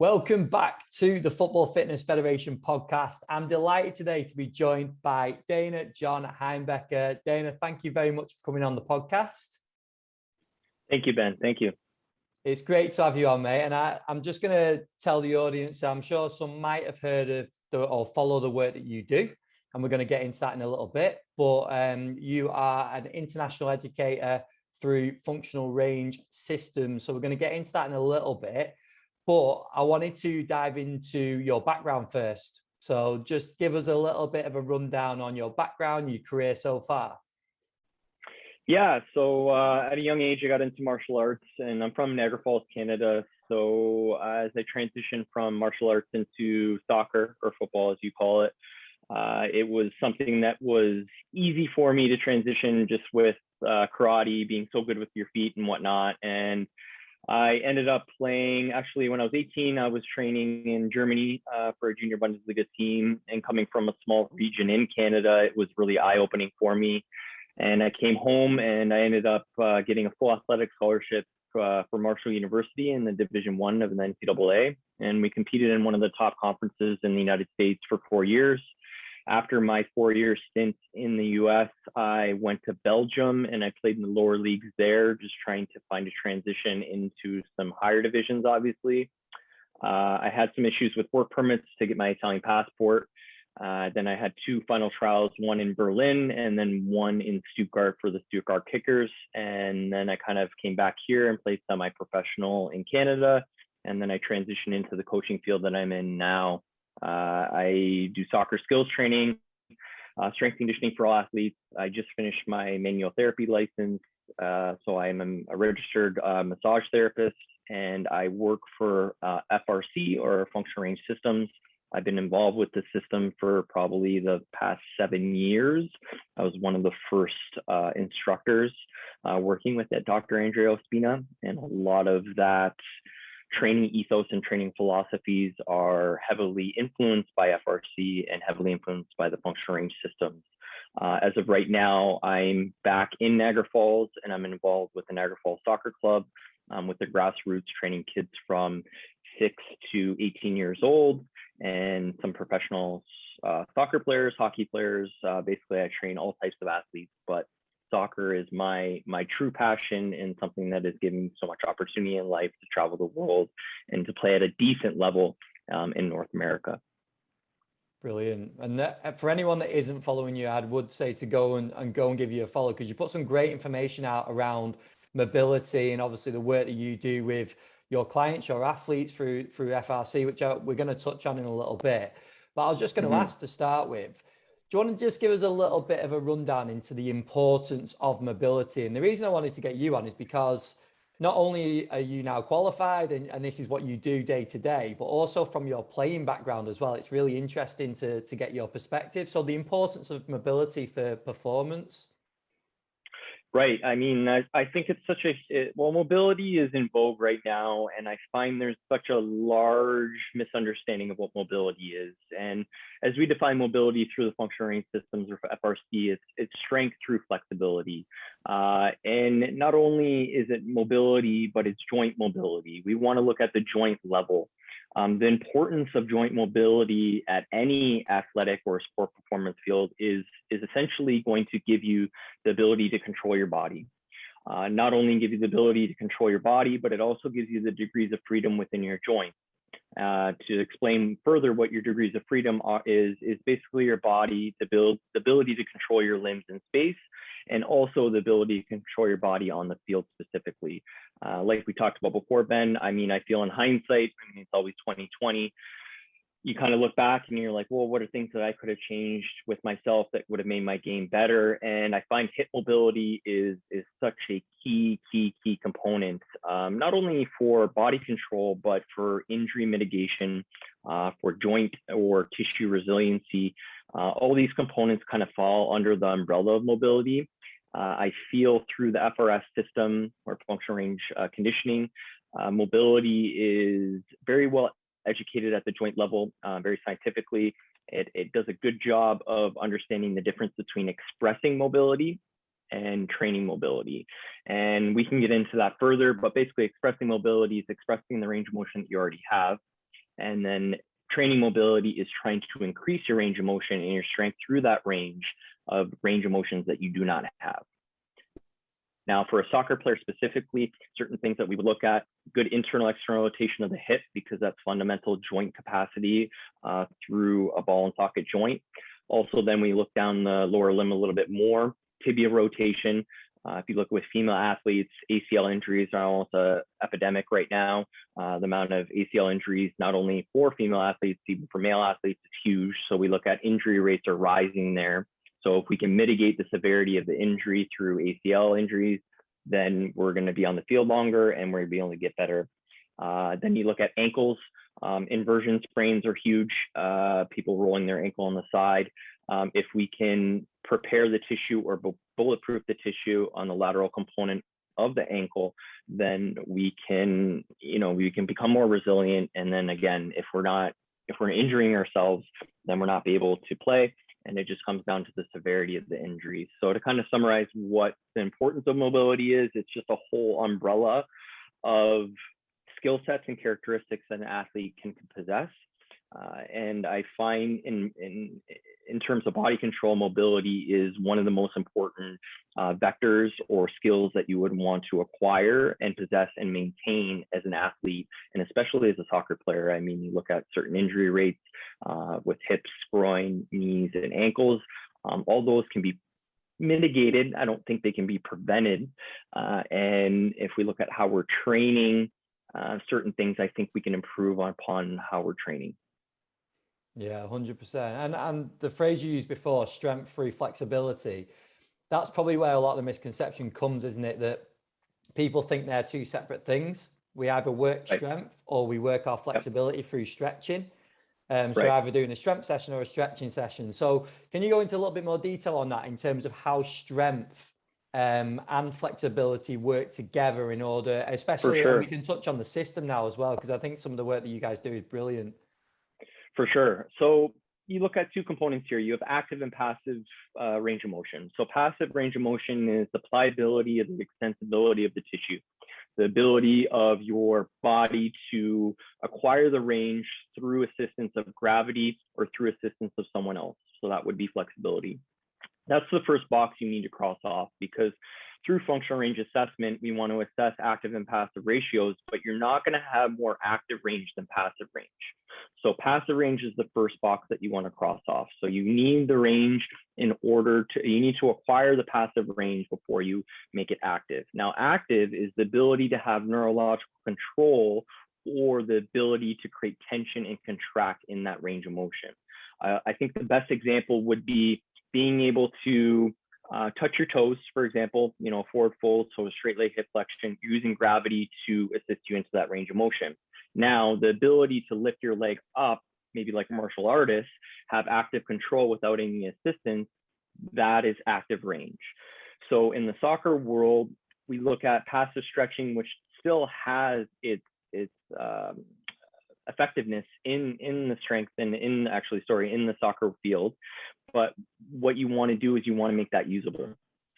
Welcome back to the Football Fitness Federation podcast. I'm delighted today to be joined by Dana John Heimbecker. Dana, thank you very much for coming on the podcast. Thank you, Ben. Thank you. It's great to have you on, mate. And I'm just going to tell the audience, I'm sure some might have heard of or follow the work that you do. And we're going to get into that in a little bit. But you are an international educator through functional range systems. So we're going to get into that in a little bit. But I wanted to dive into your background first. So just give us a little bit of a rundown on your background, your career so far. Yeah, so at a young age, I got into martial arts, and I'm from Niagara Falls, Canada. So as I transitioned from martial arts into soccer, or football as you call it, it was something that was easy for me to transition just with karate, being so good with your feet and whatnot. And I ended up playing, actually, when I was 18, I was training in Germany for a junior Bundesliga team. And coming from a small region in Canada, it was really eye-opening for me. And I came home and I ended up getting a full athletic scholarship for Marshall University in the Division I of the NCAA. And we competed in one of the top conferences in the United States for 4 years. After my 4-year stint in the US, I went to Belgium and I played in the lower leagues there, just trying to find a transition into some higher divisions, obviously. I had some issues with work permits to get my Italian passport. Then I had 2 final trials, one in Berlin and then one in Stuttgart for the Stuttgart Kickers. And then I kind of came back here and played semi-professional in Canada. And then I transitioned into the coaching field that I'm in now. I do soccer skills training, strength conditioning for all athletes. I just finished my manual therapy license. So I'm a registered massage therapist, and I work for FRC, or Functional Range Systems. I've been involved with the system for probably the past 7 years. I was one of the first instructors working with that Dr. Andrea Ospina, and a lot of that training ethos and training philosophies are heavily influenced by FRC and heavily influenced by the functional range systems. As of right now, I'm back in Niagara Falls, and I'm involved with the Niagara Falls Soccer Club with the grassroots, training kids from 6 to 18 years old, and some professional soccer players, hockey players. Basically, I train all types of athletes, but soccer is my true passion, and something that has given me so much opportunity in life to travel the world and to play at a decent level in North America. Brilliant. And for anyone that isn't following you, I would say to go and give you a follow, because you put some great information out around mobility and obviously the work that you do with your clients, your athletes through FRC, which we're going to touch on in a little bit. But I was just going to ask to start with, do you want to just give us a little bit of a rundown into the importance of mobility? And the reason I wanted to get you on is because not only are you now qualified and this is what you do day to day, but also from your playing background as well. It's really interesting to get your perspective. So the importance of mobility for performance. Right. I mean, I think it's mobility is in vogue right now, and I find there's such a large misunderstanding of what mobility is. And as we define mobility through the functional range systems, or for FRC, it's strength through flexibility. And not only is it mobility, but it's joint mobility. We want to look at the joint level. The importance of joint mobility at any athletic or sport performance field is essentially going to give you the ability to control your body. Not only give you the ability to control your body, but it also gives you the degrees of freedom within your joints. To explain further what your degrees of freedom is basically your body, the ability to control your limbs in space, and also the ability to control your body on the field specifically. Like we talked about before, Ben, I mean, I feel in hindsight, it's always 2020. You kind of look back and you're like, well, what are things that I could have changed with myself that would have made my game better? And I find hip mobility is such a key component, not only for body control, but for injury mitigation, for joint or tissue resiliency. All these components kind of fall under the umbrella of mobility. I feel through the FRS system, or functional range conditioning, mobility is very well educated at the joint level, very scientifically. It does a good job of understanding the difference between expressing mobility and training mobility. And we can get into that further, but basically expressing mobility is expressing the range of motion that you already have. And then training mobility is trying to increase your range of motion and your strength through that range of motions that you do not have. Now, for a soccer player specifically, certain things that we would look at: good internal external rotation of the hip, because that's fundamental joint capacity through a ball and socket joint. Also, then we look down the lower limb a little bit more, tibia rotation. If you look with female athletes, ACL injuries are almost an epidemic right now. The amount of ACL injuries, not only for female athletes, even for male athletes, is huge. So we look at injury rates are rising there. So if we can mitigate the severity of the injury through ACL injuries, then we're going to be on the field longer and we're going to be able to get better. Then you look at ankles. Inversion sprains are huge. People rolling their ankle on the side. If we can prepare the tissue or bulletproof the tissue on the lateral component of the ankle, then we can become more resilient. And then again, if we're injuring ourselves, then we're not be able to play. And it just comes down to the severity of the injury. So to kind of summarize what the importance of mobility is, it's just a whole umbrella of skill sets and characteristics that an athlete can possess. And I find in terms of body control, mobility is one of the most important vectors or skills that you would want to acquire and possess and maintain as an athlete, and especially as a soccer player. I mean, you look at certain injury rates with hips, groin, knees, and ankles. All those can be mitigated. I don't think they can be prevented. And if we look at how we're training certain things, I think we can improve upon how we're training. Yeah, 100%. And the phrase you used before, strength through flexibility, that's probably where a lot of the misconception comes, isn't it? That people think they're two separate things. We either work strength or we work our flexibility through stretching. So either doing a strength session or a stretching session. So can you go into a little bit more detail on that in terms of how strength and flexibility work together in order, especially, and we can touch on the system now as well, because I think some of the work that you guys do is brilliant. For sure. So you look at two components here. You have active and passive range of motion. So passive range of motion is the pliability of the extensibility of the tissue, the ability of your body to acquire the range through assistance of gravity or through assistance of someone else. So that would be flexibility. That's the first box you need to cross off, because through functional range assessment, we want to assess active and passive ratios, but you're not going to have more active range than passive range. So passive range is the first box that you want to cross off. So you need the range you need to acquire the passive range before you make it active. Now, active is the ability to have neurological control or the ability to create tension and contract in that range of motion. I think the best example would be being able to touch your toes, for example, forward fold, so a straight leg hip flexion, using gravity to assist you into that range of motion. Now, the ability to lift your leg up, maybe like martial artists, have active control without any assistance, that is active range. So in the soccer world, we look at passive stretching, which still has its effectiveness in the strength and in the soccer field. But what you want to do is you want to make that usable.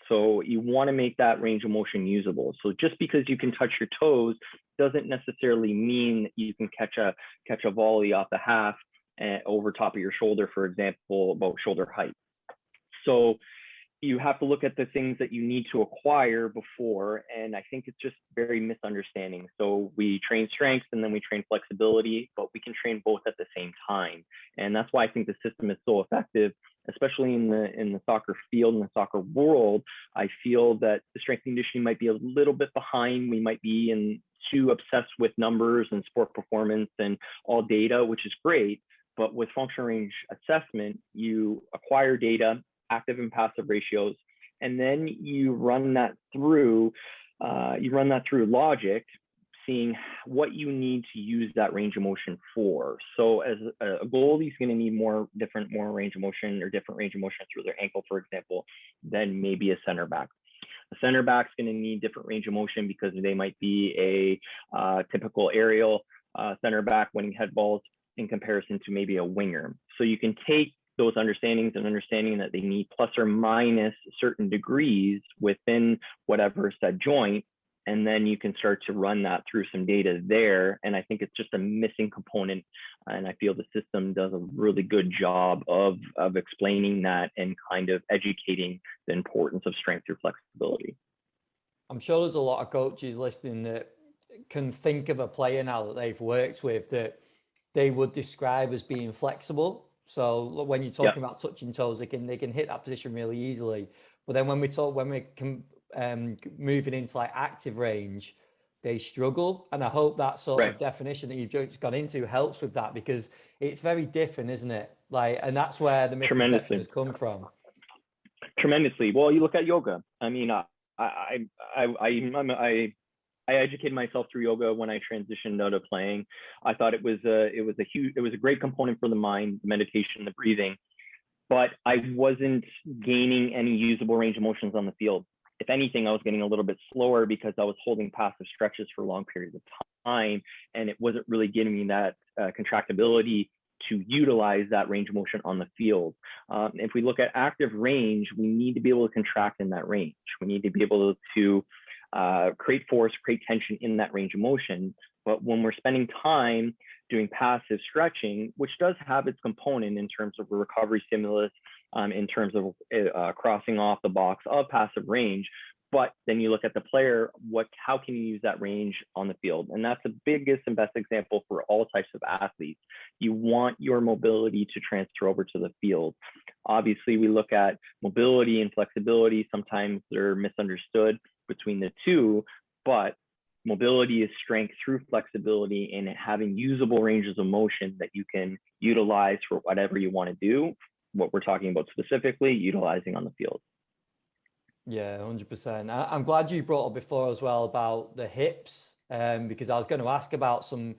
So you want to make that range of motion usable. So just because you can touch your toes doesn't necessarily mean that you can catch a volley off the half over top of your shoulder, for example, about shoulder height. So you have to look at the things that you need to acquire before, and I think it's just very misunderstanding. So we train strength and then we train flexibility, but we can train both at the same time. And that's why I think the system is so effective, especially in the soccer field, in the soccer world. I feel that the strength conditioning might be a little bit behind. We might be too obsessed with numbers and sport performance and all data, which is great. But with functional range assessment, you acquire data, active and passive ratios, and then you run that through logic, seeing what you need to use that range of motion for. So as a goalie is going to need more range of motion or different range of motion through their ankle, for example, than maybe a center back. A center back's going to need different range of motion because they might be a typical aerial center back winning head balls in comparison to maybe a winger. So you can take those understandings and understanding that they need plus or minus certain degrees within whatever said joint, and then you can start to run that through some data there. And I think it's just a missing component. And I feel the system does a really good job of explaining that and kind of educating the importance of strength through flexibility. I'm sure there's a lot of coaches listening that can think of a player now that they've worked with that they would describe as being flexible. So when you're talking about touching toes, they can hit that position really easily. But then when we can moving into like active range, they struggle. And I hope that sort of definition that you've just gone into helps with that, because it's very different, isn't it? Like, and that's where the misconception has come from. Tremendously. Well, you look at yoga. I mean, I educated myself through yoga when I transitioned out of playing. I thought it was a great component for the mind, the meditation, the breathing, but I wasn't gaining any usable range of motions on the field. If anything, I was getting a little bit slower because I was holding passive stretches for long periods of time, and it wasn't really giving me that contractibility to utilize that range of motion on the field. If we look at active range, we need to be able to contract in that range. We need to be able to create force, create tension in that range of motion. But when we're spending time doing passive stretching, which does have its component in terms of a recovery stimulus, in terms of crossing off the box of passive range, but then you look at the player, how can you use that range on the field? And that's the biggest and best example for all types of athletes. You want your mobility to transfer over to the field. Obviously, we look at mobility and flexibility. Sometimes they're misunderstood between the two, but mobility is strength through flexibility and having usable ranges of motion that you can utilize for whatever you want to do. What we're talking about specifically, utilizing on the field. Yeah, 100%. I'm glad you brought up before as well about the hips, because I was going to ask about some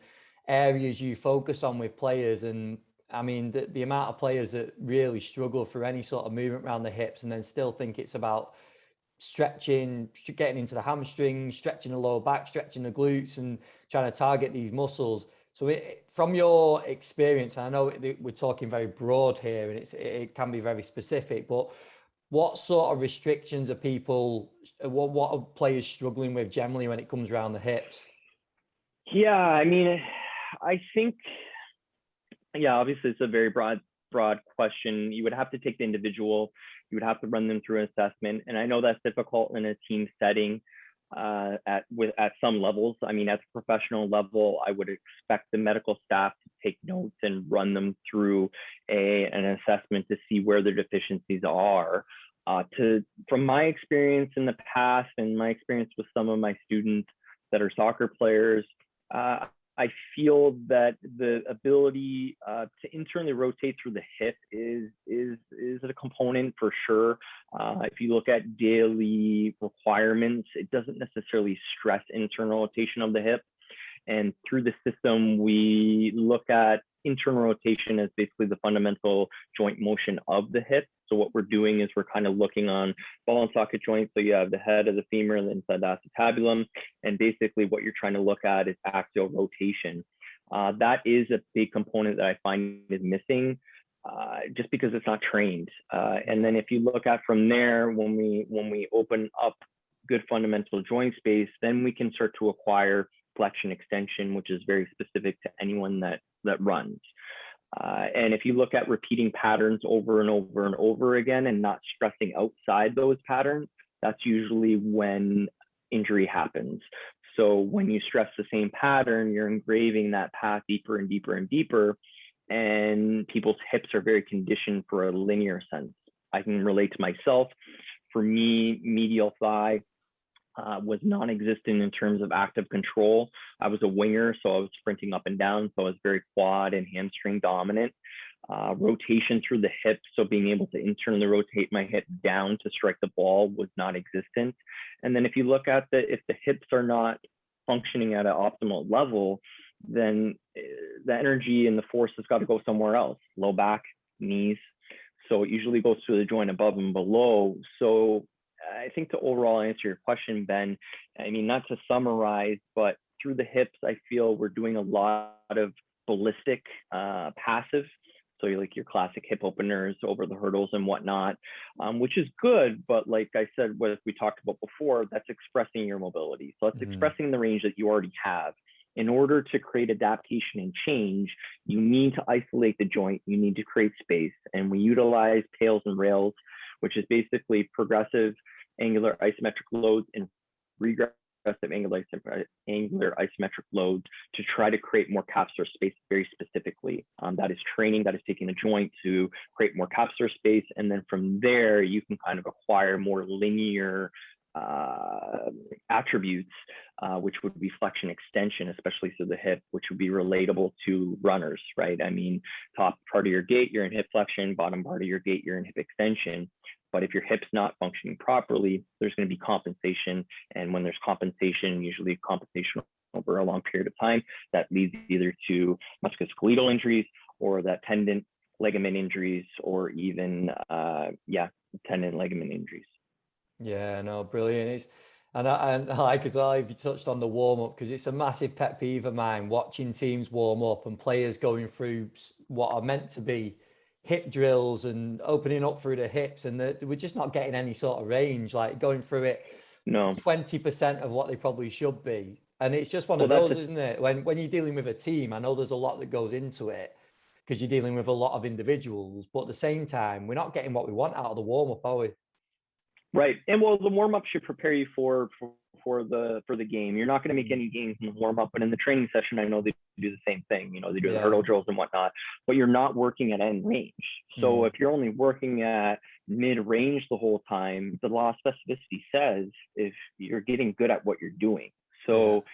areas you focus on with players. And I mean, the amount of players that really struggle for any sort of movement around the hips and then still think it's about stretching, getting into the hamstring, stretching the lower back, stretching the glutes, and trying to target these muscles. So from your experience, I know we're talking very broad here and it can be very specific, but what sort of restrictions are what are players struggling with generally when it comes around the hips? Yeah, I mean, I think, obviously it's a very broad question. You would have to take the individual, you would have to run them through an assessment. And I know that's difficult in a team setting at some levels. I mean, at the professional level, I would expect the medical staff to take notes and run them through an assessment to see where their deficiencies are. From my experience in the past and my experience with some of my students that are soccer players, I feel that the ability to internally rotate through the hip is a component for sure. If you look at daily requirements, it doesn't necessarily stress internal rotation of the hip. And through the system, we look at internal rotation as basically the fundamental joint motion of the hip. So what we're doing is we're kind of looking on ball and socket joints. So you have the head of the femur and the inside acetabulum. And basically what you're trying to look at is axial rotation. That is a big component that I find is missing just because it's not trained. And then if you look at from there, when we open up good fundamental joint space, then we can start to acquire flexion extension, which is very specific to anyone that runs. And if you look at repeating patterns over and over and over again and not stressing outside those patterns, that's usually when injury happens. So when you stress the same pattern, you're engraving that path deeper and deeper and deeper, and people's hips are very conditioned for a linear sense. I can relate to myself. For me, medial thigh was non-existent in terms of active control. I was a winger, so I was sprinting up and down, so I was very quad and hamstring dominant. Rotation through the hips, so being able to internally rotate my hip down to strike the ball was not existent. And then if you look at if the hips are not functioning at an optimal level, then the energy and the force has got to go somewhere else, low back, knees. So it usually goes to the joint above and below. So I think to overall answer your question, Ben, I mean, not to summarize, but through the hips, I feel we're doing a lot of ballistic, passive So you like your classic hip openers over the hurdles and whatnot, which is good. But like I said, what we talked about before, that's expressing your mobility. So that's expressing the range that you already have. In order to create adaptation and change, you need to isolate the joint. You need to create space. And we utilize tails and rails, which is basically progressive angular isometric loads and regressive angular isometric loads to try to create more capsular space very specifically. That is training, that is taking the joint to create more capsular space. And then from there, you can kind of acquire more linear attributes, which would be flexion extension, especially through the hip, which would be relatable to runners, right? I mean, top part of your gait, you're in hip flexion, bottom part of your gait, you're in hip extension. But if your hip's not functioning properly, there's going to be compensation. And when there's compensation, usually compensation over a long period of time, that leads either to musculoskeletal injuries or that tendon ligament injuries, or even, tendon ligament injuries. Yeah, no, brilliant. And I like as well, if you touched on the warm up, because it's a massive pet peeve of mine, watching teams warm up and players going through what are meant to be hip drills and opening up through the hips, and we're just not getting any sort of range, like going through it No. 20% of what they probably should be. And it's just one of those, isn't it? When you're dealing with a team, I know there's a lot that goes into it because you're dealing with a lot of individuals, but at the same time, we're not getting what we want out of the warm up, are we? Right. And well, the warm up should prepare you for the game. You're not going to make any gains in the warm up, but in the training session, I know they do the same thing. You know, they do the hurdle drills and whatnot, but you're not working at end range. So if you're only working at mid range the whole time, the law of specificity says if you're getting good at what you're doing. So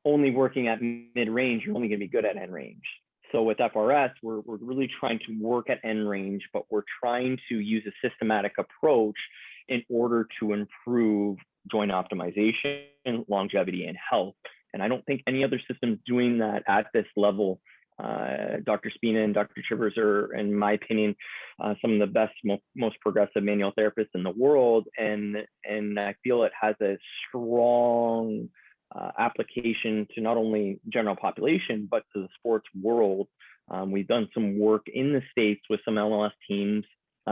only working at mid range, you're only going to be good at end range. So with FRS, we're really trying to work at end range, but we're trying to use a systematic approach in order to improve joint optimization, longevity, and health. And I don't think any other system's doing that at this level. Dr. Spina and Dr. Chivers are, in my opinion, some of the best, most progressive manual therapists in the world. And I feel it has a strong application to not only general population, but to the sports world. We've done some work in the States with some MLS teams.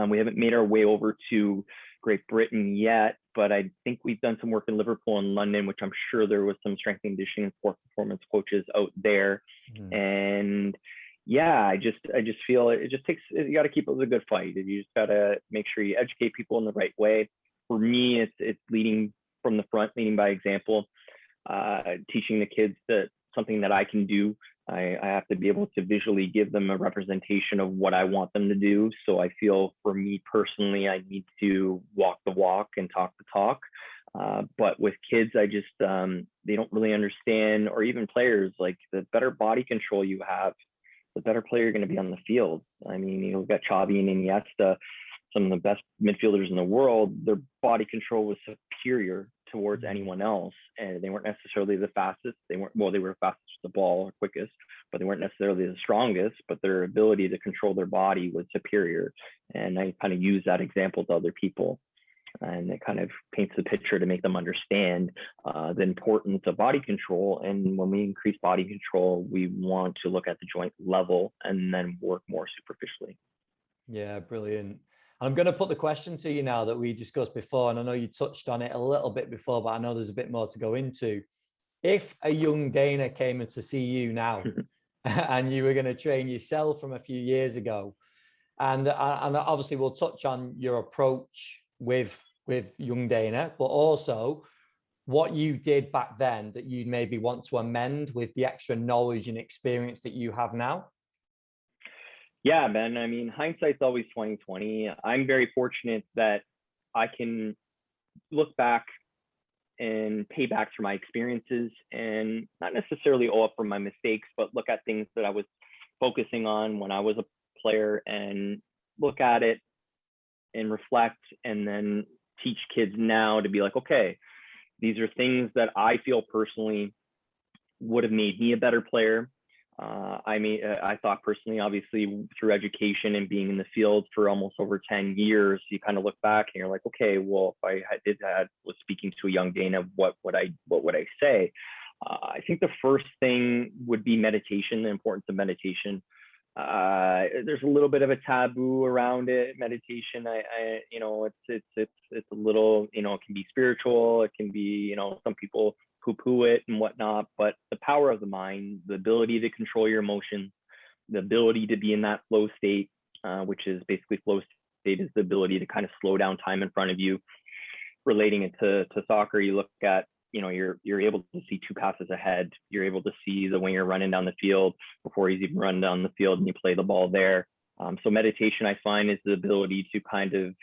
We haven't made our way over to Great Britain yet, but I think we've done some work in Liverpool and London, which I'm sure there was some strength and conditioning and sport performance coaches out there. And yeah, I just feel it just takes, you got to keep it with a good fight. You just got to make sure you educate people in the right way. For me, it's leading from the front, leading by example, teaching the kids that something that I can do. I have to be able to visually give them a representation of what I want them to do. So I feel for me personally, I need to walk the walk and talk the talk. But with kids, I just, they don't really understand, or even players, like the better body control you have, the better player you're going to be on the field. I mean, you've got Xavi and Iniesta, some of the best midfielders in the world. Their body control was superior towards anyone else, and they weren't necessarily the fastest. They were fastest with the ball or quickest, but they weren't necessarily the strongest, but their ability to control their body was superior. And I kind of use that example to other people, and it kind of paints the picture to make them understand the importance of body control. And when we increase body control, we want to look at the joint level and then work more superficially. Yeah, brilliant. I'm going to put the question to you now that we discussed before, and I know you touched on it a little bit before, but I know there's a bit more to go into. If a young Dana came in to see you now and you were going to train yourself from a few years ago, and obviously we'll touch on your approach with young Dana, but also what you did back then that you'd maybe want to amend with the extra knowledge and experience that you have now. Yeah, Ben. I mean, hindsight's always 20/20. I'm very fortunate that I can look back and pay back for my experiences and not necessarily owe up for my mistakes, but look at things that I was focusing on when I was a player and look at it and reflect, and then teach kids now to be like, okay, these are things that I feel personally would have made me a better player. I thought personally, obviously, through education and being in the field for almost over 10 years, you kind of look back and you're like, okay, well, if I was speaking to a young Dana, what would I say? I think the first thing would be meditation, the importance of meditation. There's a little bit of a taboo around it. Meditation, it's a little, it can be spiritual. It can be, some people poo-poo it and whatnot. But the power of the mind, the ability to control your emotions, the ability to be in that flow state, which is basically flow state is the ability to kind of slow down time in front of you. Relating it to soccer, you look at, you're able to see two passes ahead. You're able to see the winger running down the field before he's even run down the field, and you play the ball there. So meditation, I find, is the ability to kind of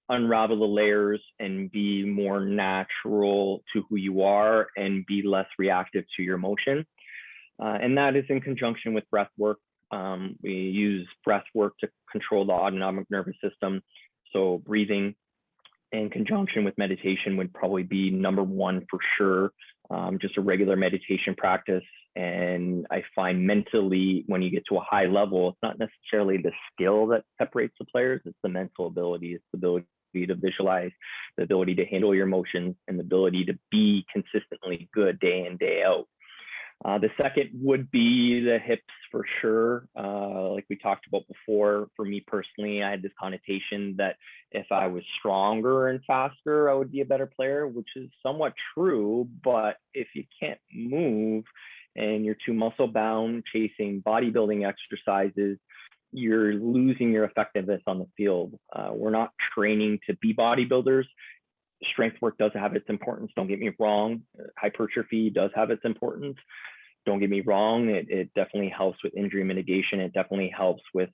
unravel the layers and be more natural to who you are and be less reactive to your emotion. And that is in conjunction with breath work. We use breath work to control the autonomic nervous system. So breathing in conjunction with meditation would probably be number one for sure. Just a regular meditation practice. And I find mentally, when you get to a high level, it's not necessarily the skill that separates the players, it's the mental ability, it's the ability to visualize, the ability to handle your emotions, and the ability to be consistently good day in, day out. The second would be the hips for sure. Like we talked about before, for me personally, I had this connotation that if I was stronger and faster, I would be a better player, which is somewhat true. But if you can't move and you're too muscle bound chasing bodybuilding exercises, you're losing your effectiveness on the field. We're not training to be bodybuilders. Strength work does have its importance. Don't get me wrong. Hypertrophy does have its importance. Don't get me wrong. It definitely helps with injury mitigation. It definitely helps with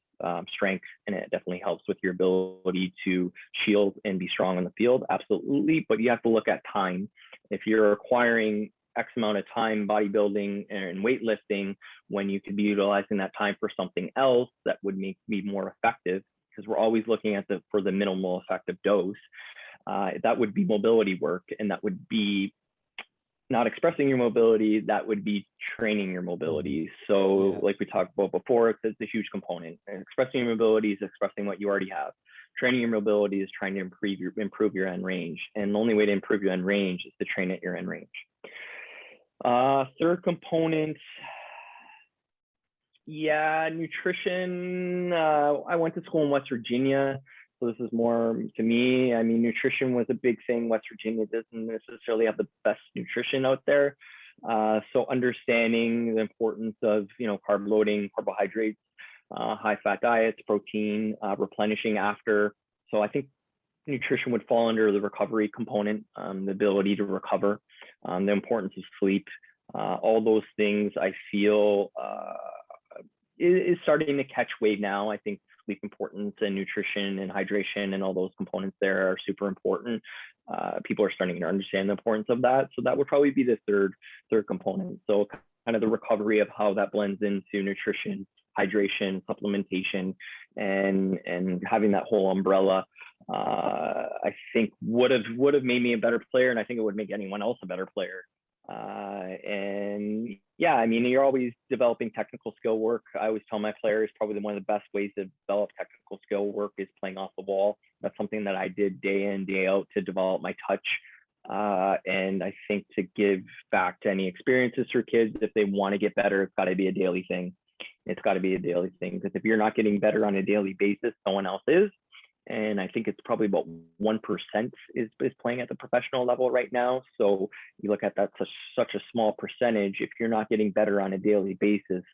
strength, and it definitely helps with your ability to shield and be strong on the field. Absolutely. But you have to look at time. If you're acquiring X amount of time bodybuilding and weightlifting, when you could be utilizing that time for something else that would make me more effective, because we're always looking at for the minimal effective dose. That would be mobility work, and that would be not expressing your mobility, that would be training your mobility. So like we talked about before, it's a huge component. And expressing your mobility is expressing what you already have. Training your mobility is trying to improve your end range. And the only way to improve your end range is to train at your end range. Third component, nutrition. I went to school in West Virginia. So this is more to me. I mean, nutrition was a big thing. West Virginia doesn't necessarily have the best nutrition out there. So understanding the importance of, carb loading, carbohydrates, high fat diets, protein, replenishing after. So I think nutrition would fall under the recovery component, the ability to recover, the importance of sleep, all those things I feel is starting to catch wave now. I think sleep importance and nutrition and hydration and all those components there are super important. People are starting to understand the importance of that. So that would probably be the third component. So kind of the recovery of how that blends into nutrition, hydration, supplementation, and having that whole umbrella, I think would have made me a better player. And I think it would make anyone else a better player. And yeah, I mean, you're always developing technical skill work. I always tell my players probably one of the best ways to develop technical skill work is playing off the wall. That's something that I did day in, day out to develop my touch. And I think to give back to any experiences for kids, if they want to get better, it's got to be a daily thing. It's got to be a daily thing, because if you're not getting better on a daily basis, someone else is. And I think it's probably about 1% is playing at the professional level right now. So you look at that, such a small percentage. If you're not getting better on a daily basis,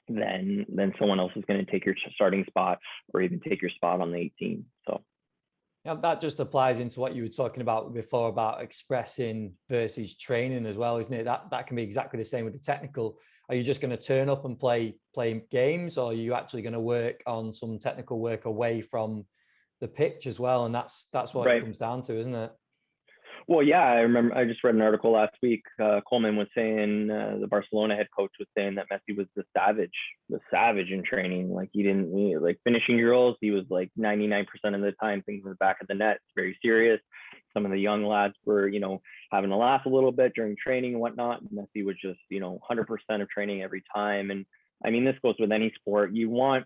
then someone else is going to take your starting spot or even take your spot on the 18. So yeah, that just applies into what you were talking about before about expressing versus training as well, isn't it? That can be exactly the same with the technical. Are you just going to turn up and play games, or are you actually going to work on some technical work away from the pitch as well? And that's what right. It comes down to, isn't it? Well, yeah, I remember I just read an article last week. Coleman was saying, the Barcelona head coach was saying that Messi was the savage in training. Like he like finishing drills. He was like 99% of the time things were back at the net. It's very serious. Some of the young lads were, having to laugh a little bit during training and whatnot. Messi was just, 100% of training every time. And I mean, this goes with any sport. You want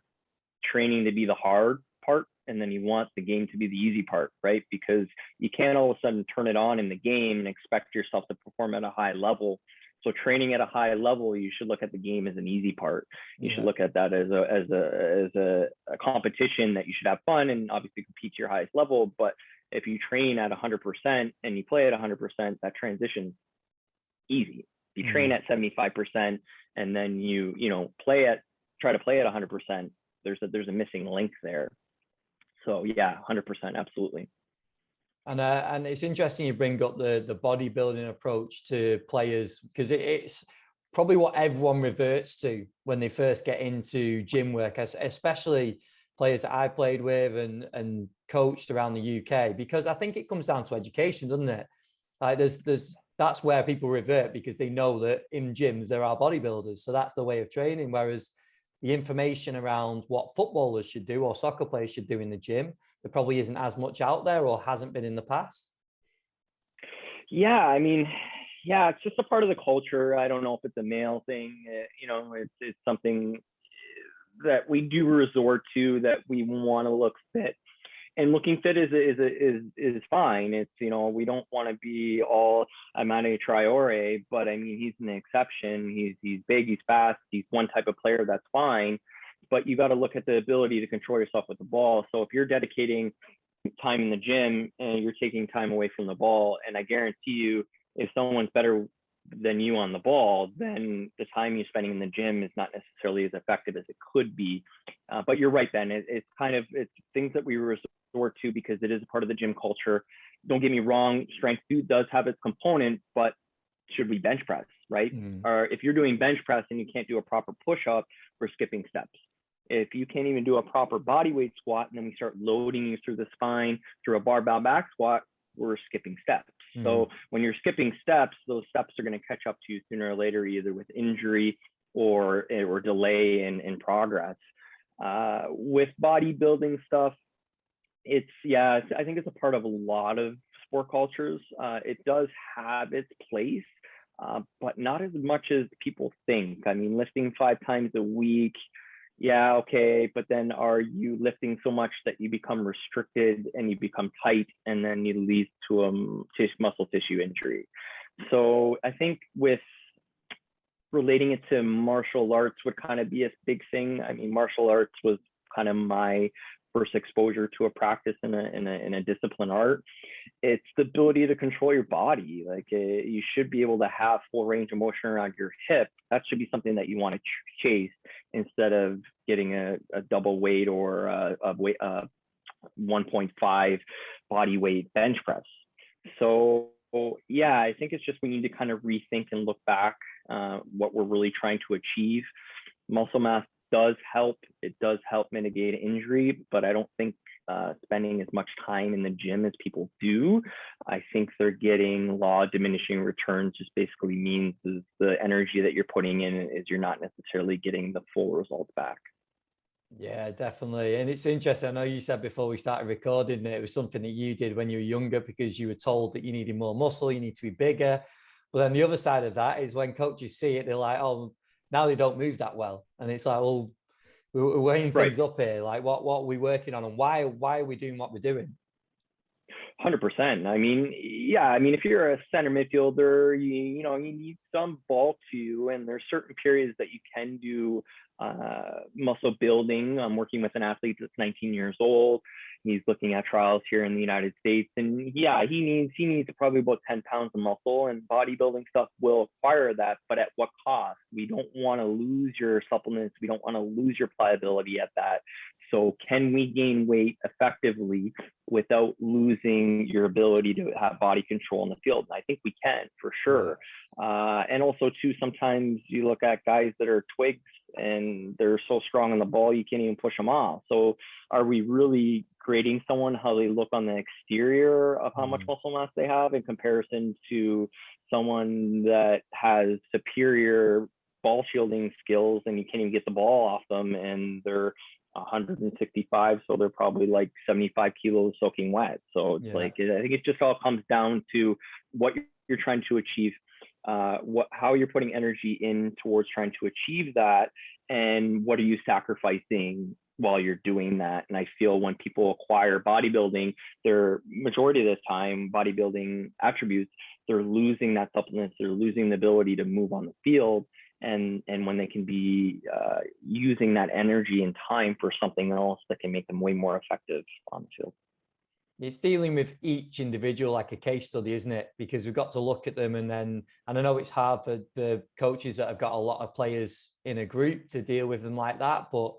training to be the hard part, and then you want the game to be the easy part, right? Because you can't all of a sudden turn it on in the game and expect yourself to perform at a high level So training at a high level, you should look at the game as an easy part. You should look at that as a competition that you should have fun and obviously compete to your highest level. But if you train at 100% and you play at 100%, that transition's easy. If you train at 75% and then you try to play at 100%, there's a missing link there. So yeah, 100%, absolutely. And it's interesting you bring up the bodybuilding approach to players, because it's probably what everyone reverts to when they first get into gym work, especially players that I played with and coached around the UK, because I think it comes down to education, doesn't it? Like that's where people revert, because they know that in gyms there are bodybuilders, so that's the way of training. Whereas the information around what footballers should do or soccer players should do in the gym, there probably isn't as much out there, or hasn't been in the past. Yeah, I mean, yeah, it's just a part of the culture. I don't know if it's a male thing. It's something that we do resort to, that we want to look fit. And looking fit is fine. It's, we don't want to be all Amane Traore, but I mean, he's an exception. He's big, he's fast, he's one type of player, that's fine. But you got to look at the ability to control yourself with the ball. So if you're dedicating time in the gym and you're taking time away from the ball, and I guarantee you, if someone's better than you on the ball, then the time you're spending in the gym is not necessarily as effective as it could be. But you're right, Ben. It's things that we resort to because it is a part of the gym culture. Don't get me wrong, strength does have its component, but should we bench press, right? Or if you're doing bench press and you can't do a proper push-up, we're skipping steps. If you can't even do a proper body weight squat and then we start loading you through the spine through a barbell back squat, we're skipping steps. So when you're skipping steps, those steps are going to catch up to you sooner or later, either with injury or delay in progress. With bodybuilding stuff, I think it's a part of a lot of sport cultures. It does have its place, but not as much as people think. I mean, lifting 5 times a week, yeah, okay, but then are you lifting so much that you become restricted and you become tight, and then you lead to a muscle tissue injury? So I think with relating it to martial arts would kind of be a big thing. I mean, martial arts was kind of my first exposure to a practice in a discipline art. It's the ability to control your body. Like you should be able to have full range of motion around your hip. That should be something that you want to chase, instead of getting a double weight or a 1.5 body weight bench press. So yeah, I think it's just, we need to kind of rethink and look back what we're really trying to achieve. Muscle mass does help. It does help mitigate injury, but I don't think spending as much time in the gym as people do. I think they're getting law of diminishing returns. Just basically means is the energy that you're putting in is you're not necessarily getting the full results back. Yeah, definitely. And it's interesting. I know you said before we started recording that it was something that you did when you were younger because you were told that you needed more muscle, you need to be bigger. But then the other side of that is when coaches see it, they're like, oh, now they don't move that well. And it's like, well, we're weighing things up here. Like, what are we working on, and why are we doing what we're doing? 100%. I mean, yeah. I mean, if you're a center midfielder, you need some bulk to you, and there's certain periods that you can do muscle building. I'm working with an athlete that's 19 years old. He's looking at trials here in the United States, and yeah, he needs probably about 10 pounds of muscle, and bodybuilding stuff will acquire that, but at what cost? We don't want to lose your supplements. We don't want to lose your pliability at that. So can we gain weight effectively without losing your ability to have body control in the field? And I think we can, for sure. And also too, sometimes you look at guys that are twigs and they're so strong on the ball, you can't even push them off. So are we really grading someone how they look on the exterior of how much muscle mass they have in comparison to someone that has superior ball shielding skills and you can't even get the ball off them and they're 165, so they're probably like 75 kilos soaking wet? So it's like, I think it just all comes down to what you're trying to achieve, how you're putting energy in towards trying to achieve that, and what are you sacrificing while you're doing that. And I feel when people acquire bodybuilding, their majority of the time, bodybuilding attributes, they're losing that suppleness, they're losing the ability to move on the field. And when they can be using that energy and time for something else that can make them way more effective on the field. It's dealing with each individual like a case study, isn't it? Because we've got to look at them, and I know it's hard for the coaches that have got a lot of players in a group to deal with them like that, but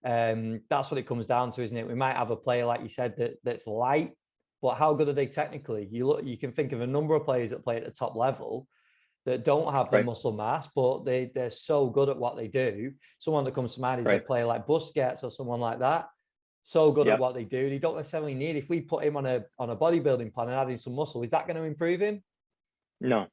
that's what it comes down to, isn't it? We might have a player, like you said, that's light, but how good are they technically? You can think of a number of players that play at the top level that don't have the muscle mass, but they're so good at what they do. Someone that comes to mind is a player like Busquets or someone like that. So good at what they do. They don't necessarily need, if we put him on a bodybuilding plan and adding some muscle, is that going to improve him? No.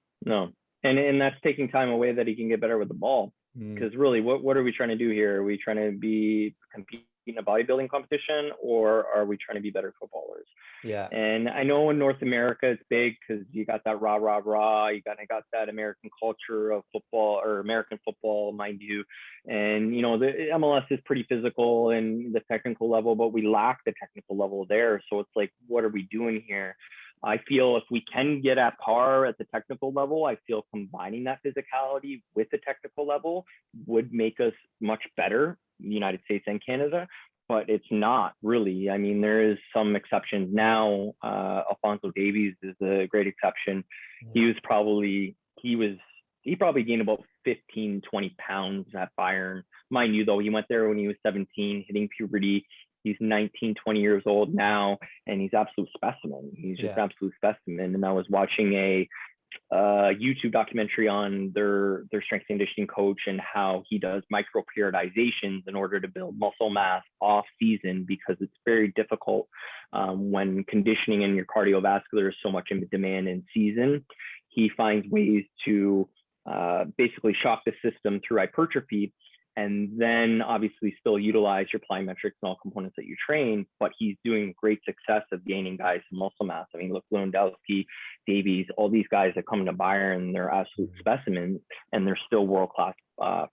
And that's taking time away that he can get better with the ball. Because really, what are we trying to do here? Are we trying to compete in a bodybuilding competition, or are we trying to be better footballers? Yeah. And I know in North America it's big because you got that rah rah rah. You got that American culture of football, or American football, mind you. And the MLS is pretty physical in the technical level, but we lack the technical level there. So it's like, what are we doing here? I feel if we can get at par at the technical level, I feel combining that physicality with the technical level would make us much better, United States and Canada, but it's not really. I mean, there is some exceptions now. Alphonso Davies is a great exception. Yeah. He probably gained about 15, 20 pounds at Bayern. Mind you, though, he went there when he was 17, hitting puberty. He's 19, 20 years old now, and he's absolute specimen. He's just absolute specimen. And I was watching a YouTube documentary on their strength conditioning coach and how he does micro periodizations in order to build muscle mass off season, because it's very difficult when conditioning and your cardiovascular is so much in demand in season. He finds ways to basically shock the system through hypertrophy, and then obviously still utilize your plyometrics and all components that you train, but he's doing great success of gaining guys some muscle mass. I mean, look, Lewandowski, Davies, all these guys that come to Bayern, they're absolute specimens, and they're still world-class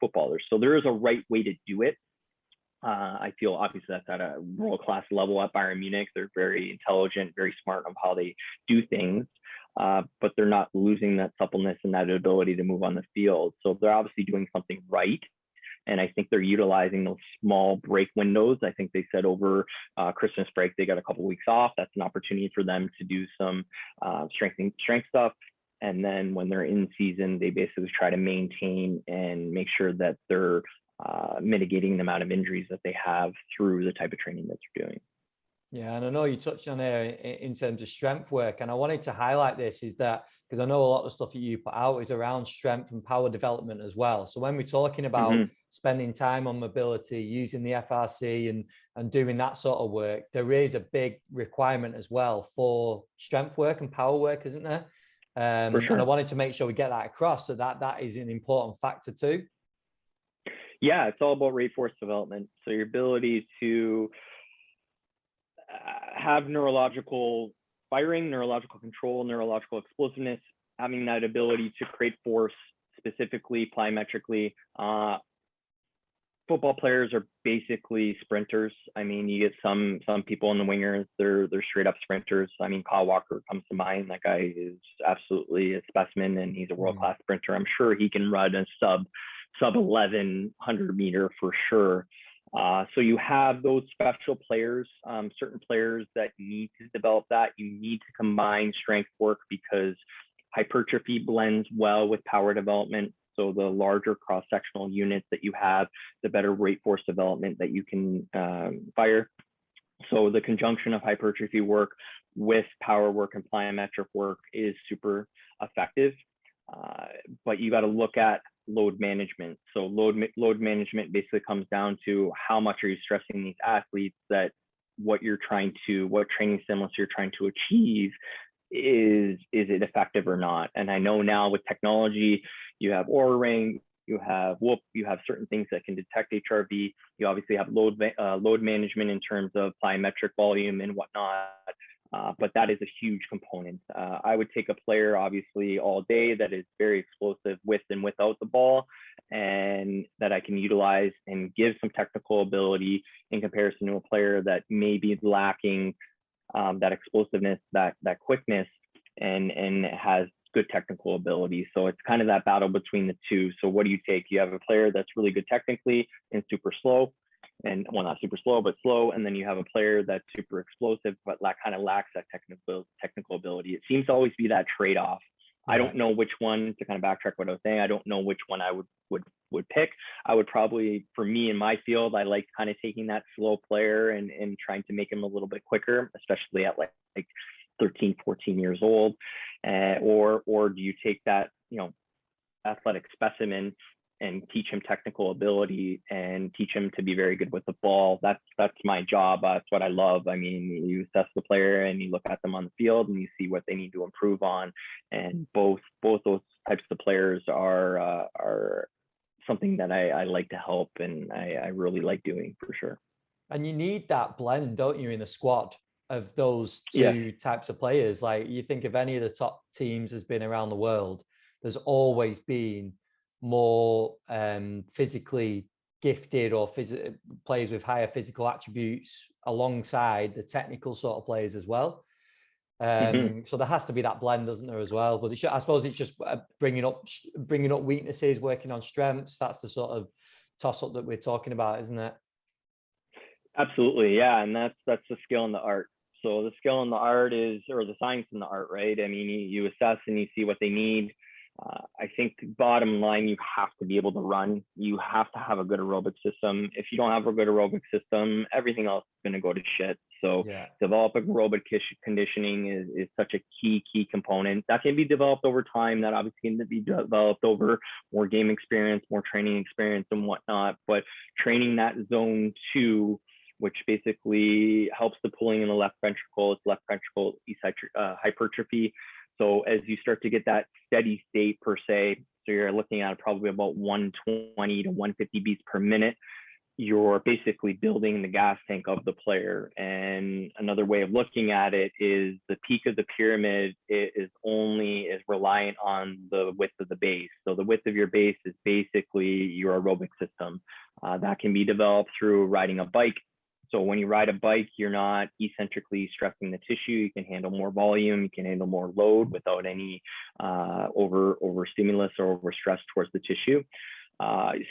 footballers. So there is a right way to do it. I feel obviously that's at a world-class level at Bayern Munich. They're very intelligent, very smart of how they do things, but they're not losing that suppleness and that ability to move on the field. So they're obviously doing something right. And I think they're utilizing those small break windows. I think they said over Christmas break, they got a couple of weeks off. That's an opportunity for them to do some strength stuff. And then when they're in season, they basically try to maintain and make sure that they're mitigating the amount of injuries that they have through the type of training that they're doing. Yeah, and I know you touched on it in terms of strength work, and I wanted to highlight this is that because I know a lot of the stuff that you put out is around strength and power development as well. So when we're talking about spending time on mobility, using the FRC and doing that sort of work, there is a big requirement as well for strength work and power work, isn't there? For sure. And I wanted to make sure we get that across, so that is an important factor too. Yeah, it's all about rate force development. So your ability to have neurological firing, neurological control, neurological explosiveness, having that ability to create force specifically plyometrically. Football players are basically sprinters. I mean, you get some people in the wingers, they're straight up sprinters. I mean, Kyle Walker comes to mind. That guy is absolutely a specimen, and he's a world-class sprinter. I'm sure he can run a sub 1100 meter for sure. So you have those special players, certain players that need to develop that. You need to combine strength work because hypertrophy blends well with power development. So the larger cross-sectional units that you have, the better rate force development that you can fire. So the conjunction of hypertrophy work with power work and plyometric work is super effective. But you got to look at load management. So load management basically comes down to how much are you stressing these athletes, that what training stimulus you're trying to achieve, is it effective or not? And I know now with technology, you have Oura Ring, you have Whoop, you have certain things that can detect HRV. You obviously have load management in terms of plyometric volume and whatnot. But that is a huge component. I would take a player, obviously, all day that is very explosive with and without the ball, and that I can utilize and give some technical ability in comparison to a player that may be lacking that explosiveness, that quickness, and has good technical ability. So it's kind of that battle between the two. So what do you take? You have a player that's really good technically and super slow, and well, not super slow, but slow. And then you have a player that's super explosive, but kind of lacks that technical ability. It seems to always be that trade-off. I don't know which one, to kind of backtrack what I was saying, I don't know which one I would pick. I would probably, for me in my field, I like kind of taking that slow player and trying to make him a little bit quicker, especially at like 13, 14 years old. Or do you take that, athletic specimen and teach him technical ability and teach him to be very good with the ball? That's my job. That's what I love. I mean, you assess the player and you look at them on the field and you see what they need to improve on. And both those types of players are something that I like to help, and I really like doing, for sure. And you need that blend, don't you, in a squad of those Yes. two types of players? Like, you think of any of the top teams has been around the world, there's always been more physically gifted or players with higher physical attributes alongside the technical sort of players as well. So there has to be that blend, doesn't there, as well? But I suppose it's just bringing up weaknesses, working on strengths. That's the sort of toss up that we're talking about, isn't it? Absolutely, yeah, and that's the skill and the art. So the skill and the art or the science and the art, right? I mean, you assess and you see what they need. I think bottom line, you have to be able to run. You have to have a good aerobic system. If you don't have a good aerobic system, everything else is going to go to shit. So developing aerobic conditioning is such a key component. That can be developed over time. That obviously can be developed over more game experience, more training experience and whatnot. But training that zone 2, which basically helps the pulling in the left ventricle, it's left ventricle hypertrophy. So as you start to get that steady state per se, so you're looking at probably about 120 to 150 beats per minute, you're basically building the gas tank of the player. And another way of looking at it is the peak of the pyramid is reliant on the width of the base. So the width of your base is basically your aerobic system. That can be developed through riding a bike. So when you ride a bike, you're not eccentrically stressing the tissue. You can handle more volume. You can handle more load without any over stimulus or over stress towards the tissue.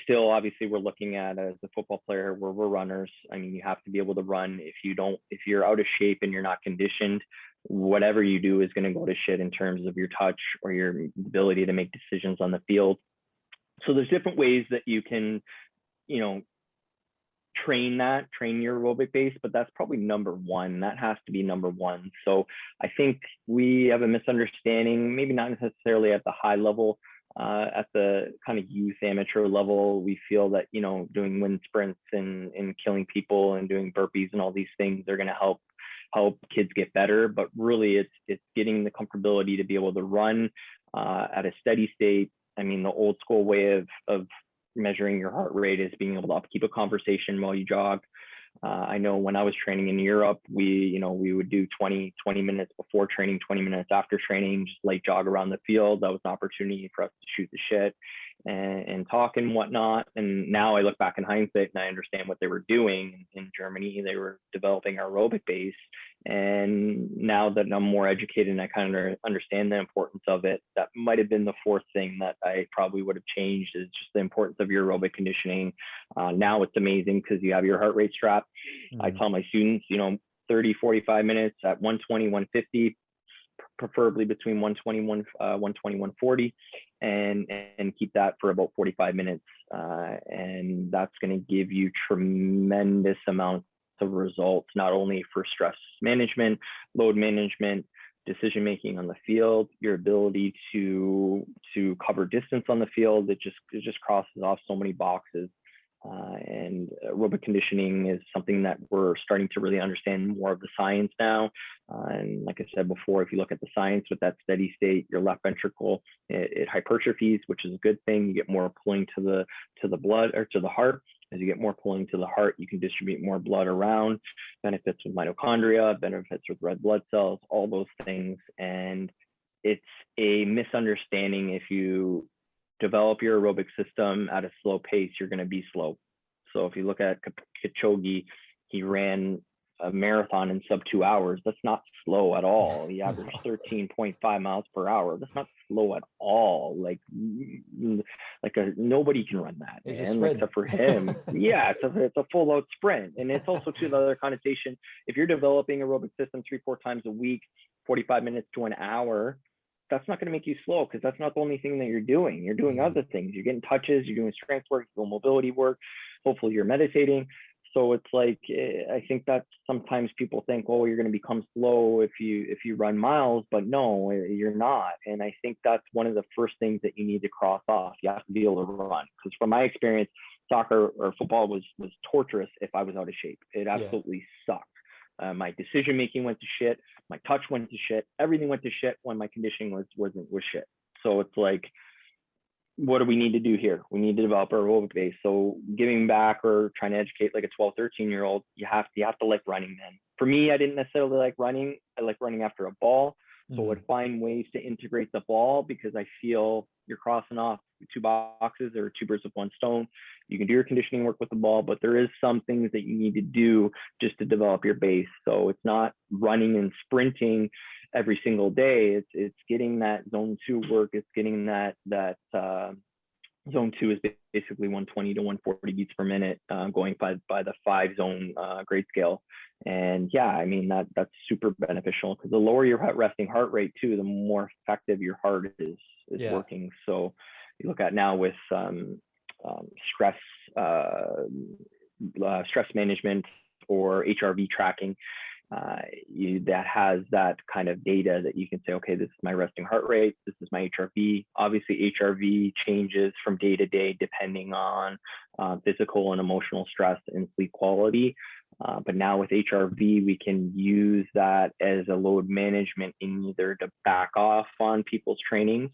Still, obviously, we're looking at, as a football player, we're runners. I mean, you have to be able to run. If you're out of shape and you're not conditioned, whatever you do is going to go to shit in terms of your touch or your ability to make decisions on the field. So there's different ways that you can, train your aerobic base, but that's probably number one. That has to be number one. So I think we have a misunderstanding, maybe not necessarily at the high level, at the kind of youth amateur level. We feel that, doing wind sprints and killing people and doing burpees and all these things are going to help kids get better. But really it's getting the comfortability to be able to run at a steady state. I mean, the old school way of measuring your heart rate is being able to keep a conversation while you jog. I know when I was training in Europe, we would do 20 minutes before training, 20 minutes after training, just light jog around the field. That was an opportunity for us to shoot the shit and talk and whatnot. And now I look back in hindsight and I understand what they were doing in Germany. They were developing our aerobic base. And now that I'm more educated and I kind of understand the importance of it, that might have been the fourth thing that I probably would have changed, is just the importance of your aerobic conditioning. Now it's amazing because you have your heart rate strap. I tell my students, 30, 45 minutes at 120, 150, preferably between 120, 140, and keep that for about 45 minutes. And that's going to give you tremendous amounts of results, not only for stress management, load management, decision making on the field, your ability to cover distance on the field. It just crosses off so many boxes. And aerobic conditioning is something that we're starting to really understand more of the science now. And like I said before, if you look at the science with that steady state, your left ventricle, it hypertrophies, which is a good thing. You get more pulling to the blood or to the heart. As you get more pulling to the heart, you can distribute more blood around, benefits with mitochondria, benefits with red blood cells, all those things. And it's a misunderstanding. If you develop your aerobic system at a slow pace, you're going to be slow. So if you look at Kipchoge, he ran a marathon in sub 2 hours. That's not slow at all. He averaged 13.5 miles per hour. That's not slow at all. Nobody can run that, man, except for him. Yeah, it's a full out sprint. And it's also to the other connotation. If you're developing aerobic system 3-4 times a week, 45 minutes to an hour, that's not going to make you slow, because that's not the only thing that you're doing. You're doing other things. You're getting touches, you're doing strength work, you're doing mobility work. Hopefully you're meditating. So it's like, I think that sometimes people think, oh, you're going to become slow if you run miles, but no, you're not. And I think that's one of the first things that you need to cross off. You have to be able to run, because from my experience, soccer or football was torturous if I was out of shape. It absolutely sucked. My decision making went to shit. My touch went to shit. Everything went to shit when my conditioning was shit. So it's like, what do we need to do here? We need to develop our aerobic base. So giving back or trying to educate like a 12, 13-year-old, you have to like running then. For me, I didn't necessarily like running. I like running after a ball. So I would find ways to integrate the ball, because I feel you're crossing off 2 boxes or 2 birds with 1 stone. You can do your conditioning work with the ball, but there is some things that you need to do just to develop your base. So it's not running and sprinting every single day. It's getting that zone 2 work. It's getting that zone 2 is basically 120 to 140 beats per minute, going by the 5 zone grade scale. And yeah, I mean, that's super beneficial, because the lower your resting heart rate too, the more effective your heart is working. So you look at now with stress management or HRV tracking, that has that kind of data that you can say, okay, this is my resting heart rate, this is my HRV. Obviously, HRV changes from day to day depending on physical and emotional stress and sleep quality. But now with HRV, we can use that as a load management in either to back off on people's training,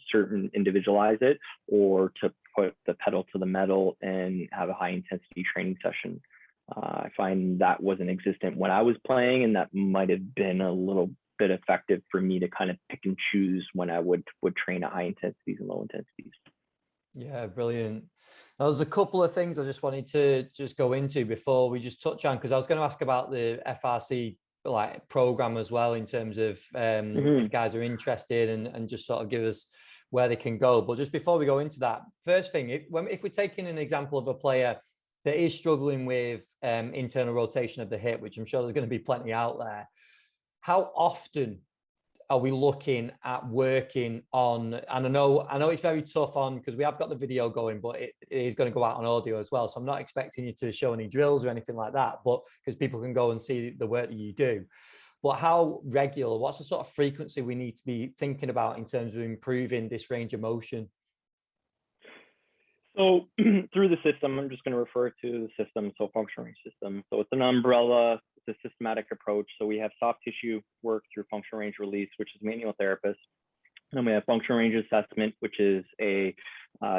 individualize it, or to put the pedal to the metal and have a high intensity training session. I find that wasn't existent when I was playing, and that might have been a little bit effective for me to kind of pick and choose when I would train at high intensities and low intensities. Yeah, brilliant. There was a couple of things I just wanted to just go into before we just touch on, because I was going to ask about the FRC like program as well, in terms of if guys are interested, and just sort of give us where they can go. But just before we go into that, first thing, if we're taking an example of a player that is struggling with internal rotation of the hip, which I'm sure there's going to be plenty out there, how often are we looking at working on, and I know it's very tough on, because we have got the video going, but it is going to go out on audio as well. So I'm not expecting you to show any drills or anything like that, but because people can go and see the work that you do. But how regular, what's the sort of frequency we need to be thinking about in terms of improving this range of motion? So through the system, I'm just going to refer to the system, so functional range system. So it's an umbrella, it's a systematic approach. So we have soft tissue work through functional range release, which is manual therapist. And then we have functional range assessment, which is a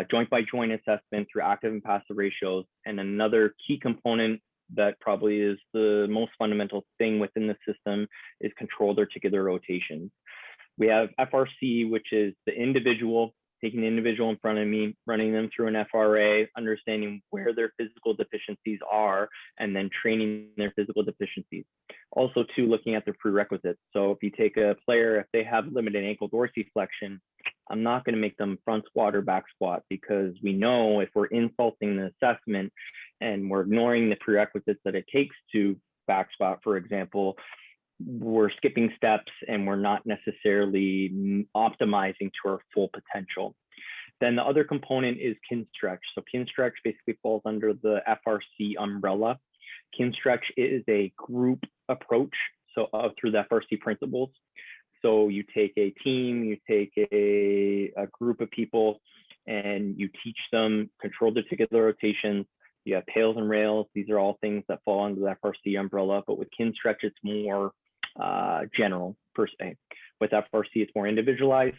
joint by joint assessment through active and passive ratios. And another key component that probably is the most fundamental thing within the system is controlled articular rotations. We have FRC, which is the individual, taking the individual in front of me, running them through an FRA, understanding where their physical deficiencies are, and then training their physical deficiencies. Also, too, looking at their prerequisites. So if you take a player, if they have limited ankle dorsiflexion, I'm not going to make them front squat or back squat, because we know if we're insulting the assessment and we're ignoring the prerequisites that it takes to back squat, for example, we're skipping steps and we're not necessarily optimizing to our full potential. Then the other component is kin stretch. So kin stretch basically falls under the FRC umbrella. Kin stretch is a group approach, so through the FRC principles. So you take a team, you take a group of people, and you teach them controlled articular rotations. You have pails and rails. These are all things that fall under the FRC umbrella, but with kin stretch, it's more general per se. With FRC, it's more individualized.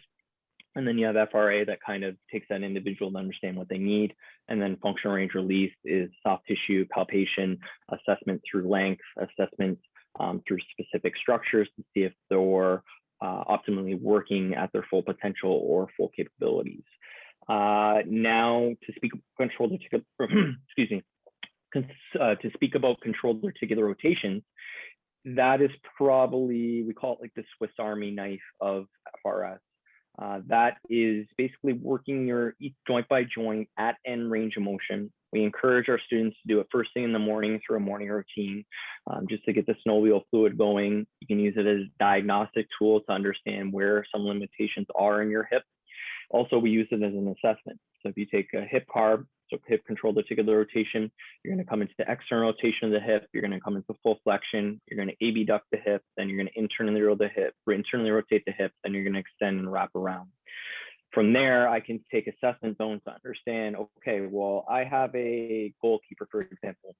And then you have FRA that kind of takes that individual to understand what they need. And then functional range release is soft tissue palpation, assessment through length, assessment through specific structures to see if they're optimally working at their full potential or full capabilities. Now to speak controlled excuse me, to speak about controlled articular rotations, that is probably, we call it like the Swiss Army knife of FRS. That is basically working your joint by joint at end range of motion. We encourage our students to do it first thing in the morning through a morning routine, just to get the synovial fluid going. You can use it as a diagnostic tool to understand where some limitations are in your hip. Also, we use it as an assessment. So if you take a hip carb, so hip controlled articular rotation, you're going to come into the external rotation of the hip, you're going to come into full flexion, you're going to abduct the hip, then you're going to internally rotate the hip, then you're going to extend and wrap around. From there, I can take assessment zones to understand, okay, well, I have a goalkeeper, for example.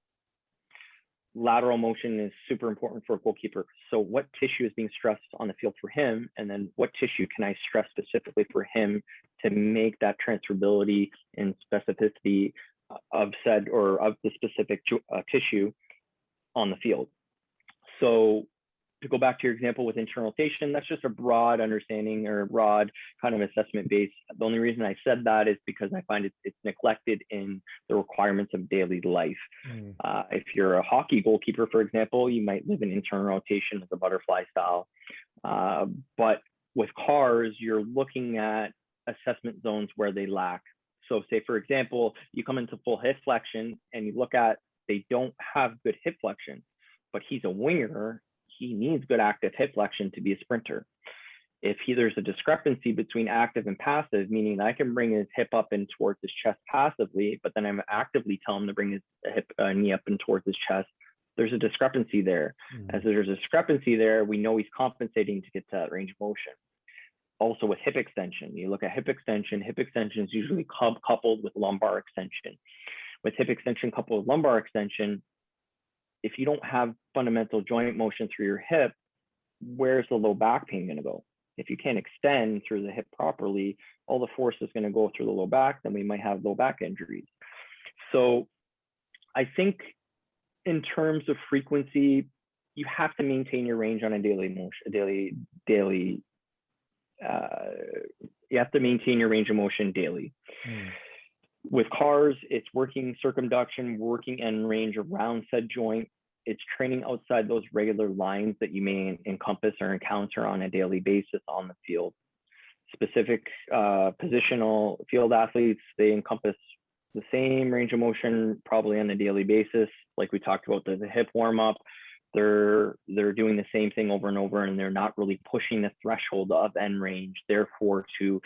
Lateral motion is super important for a goalkeeper. So what tissue is being stressed on the field for him? And then what tissue can I stress specifically for him to make that transferability and specificity of said or of the specific tissue on the field? So to go back to your example with internal rotation, that's just a broad understanding or broad kind of assessment base. The only reason I said that is because I find it's neglected in the requirements of daily life. If you're a hockey goalkeeper, for example, you might live in internal rotation as a butterfly style. But with cars, you're looking at assessment zones where they lack. So say, for example, you come into full hip flexion and you look at, they don't have good hip flexion, but he's a winger. He needs good active hip flexion to be a sprinter. If there's a discrepancy between active and passive, meaning I can bring his hip up and towards his chest passively, but then I'm actively telling him to bring his knee up and towards his chest, there's a discrepancy there. As there's a discrepancy there, we know he's compensating to get to that range of motion. Also with hip extension, you look at hip extension is usually coupled with lumbar extension. With hip extension coupled with lumbar extension, if you don't have fundamental joint motion through your hip, where's the low back pain going to go? If you can't extend through the hip properly, all the force is going to go through the low back, then we might have low back injuries. So I think in terms of frequency, you have to maintain your range on a daily motion, you have to maintain your range of motion daily. With cars, it's working circumduction, working end range around said joint. It's training outside those regular lines that you may encompass or encounter on a daily basis on the field. Specific positional field athletes, they encompass the same range of motion probably on a daily basis. Like we talked about the hip warm up, they're doing the same thing over and over, and they're not really pushing the threshold of end range, therefore to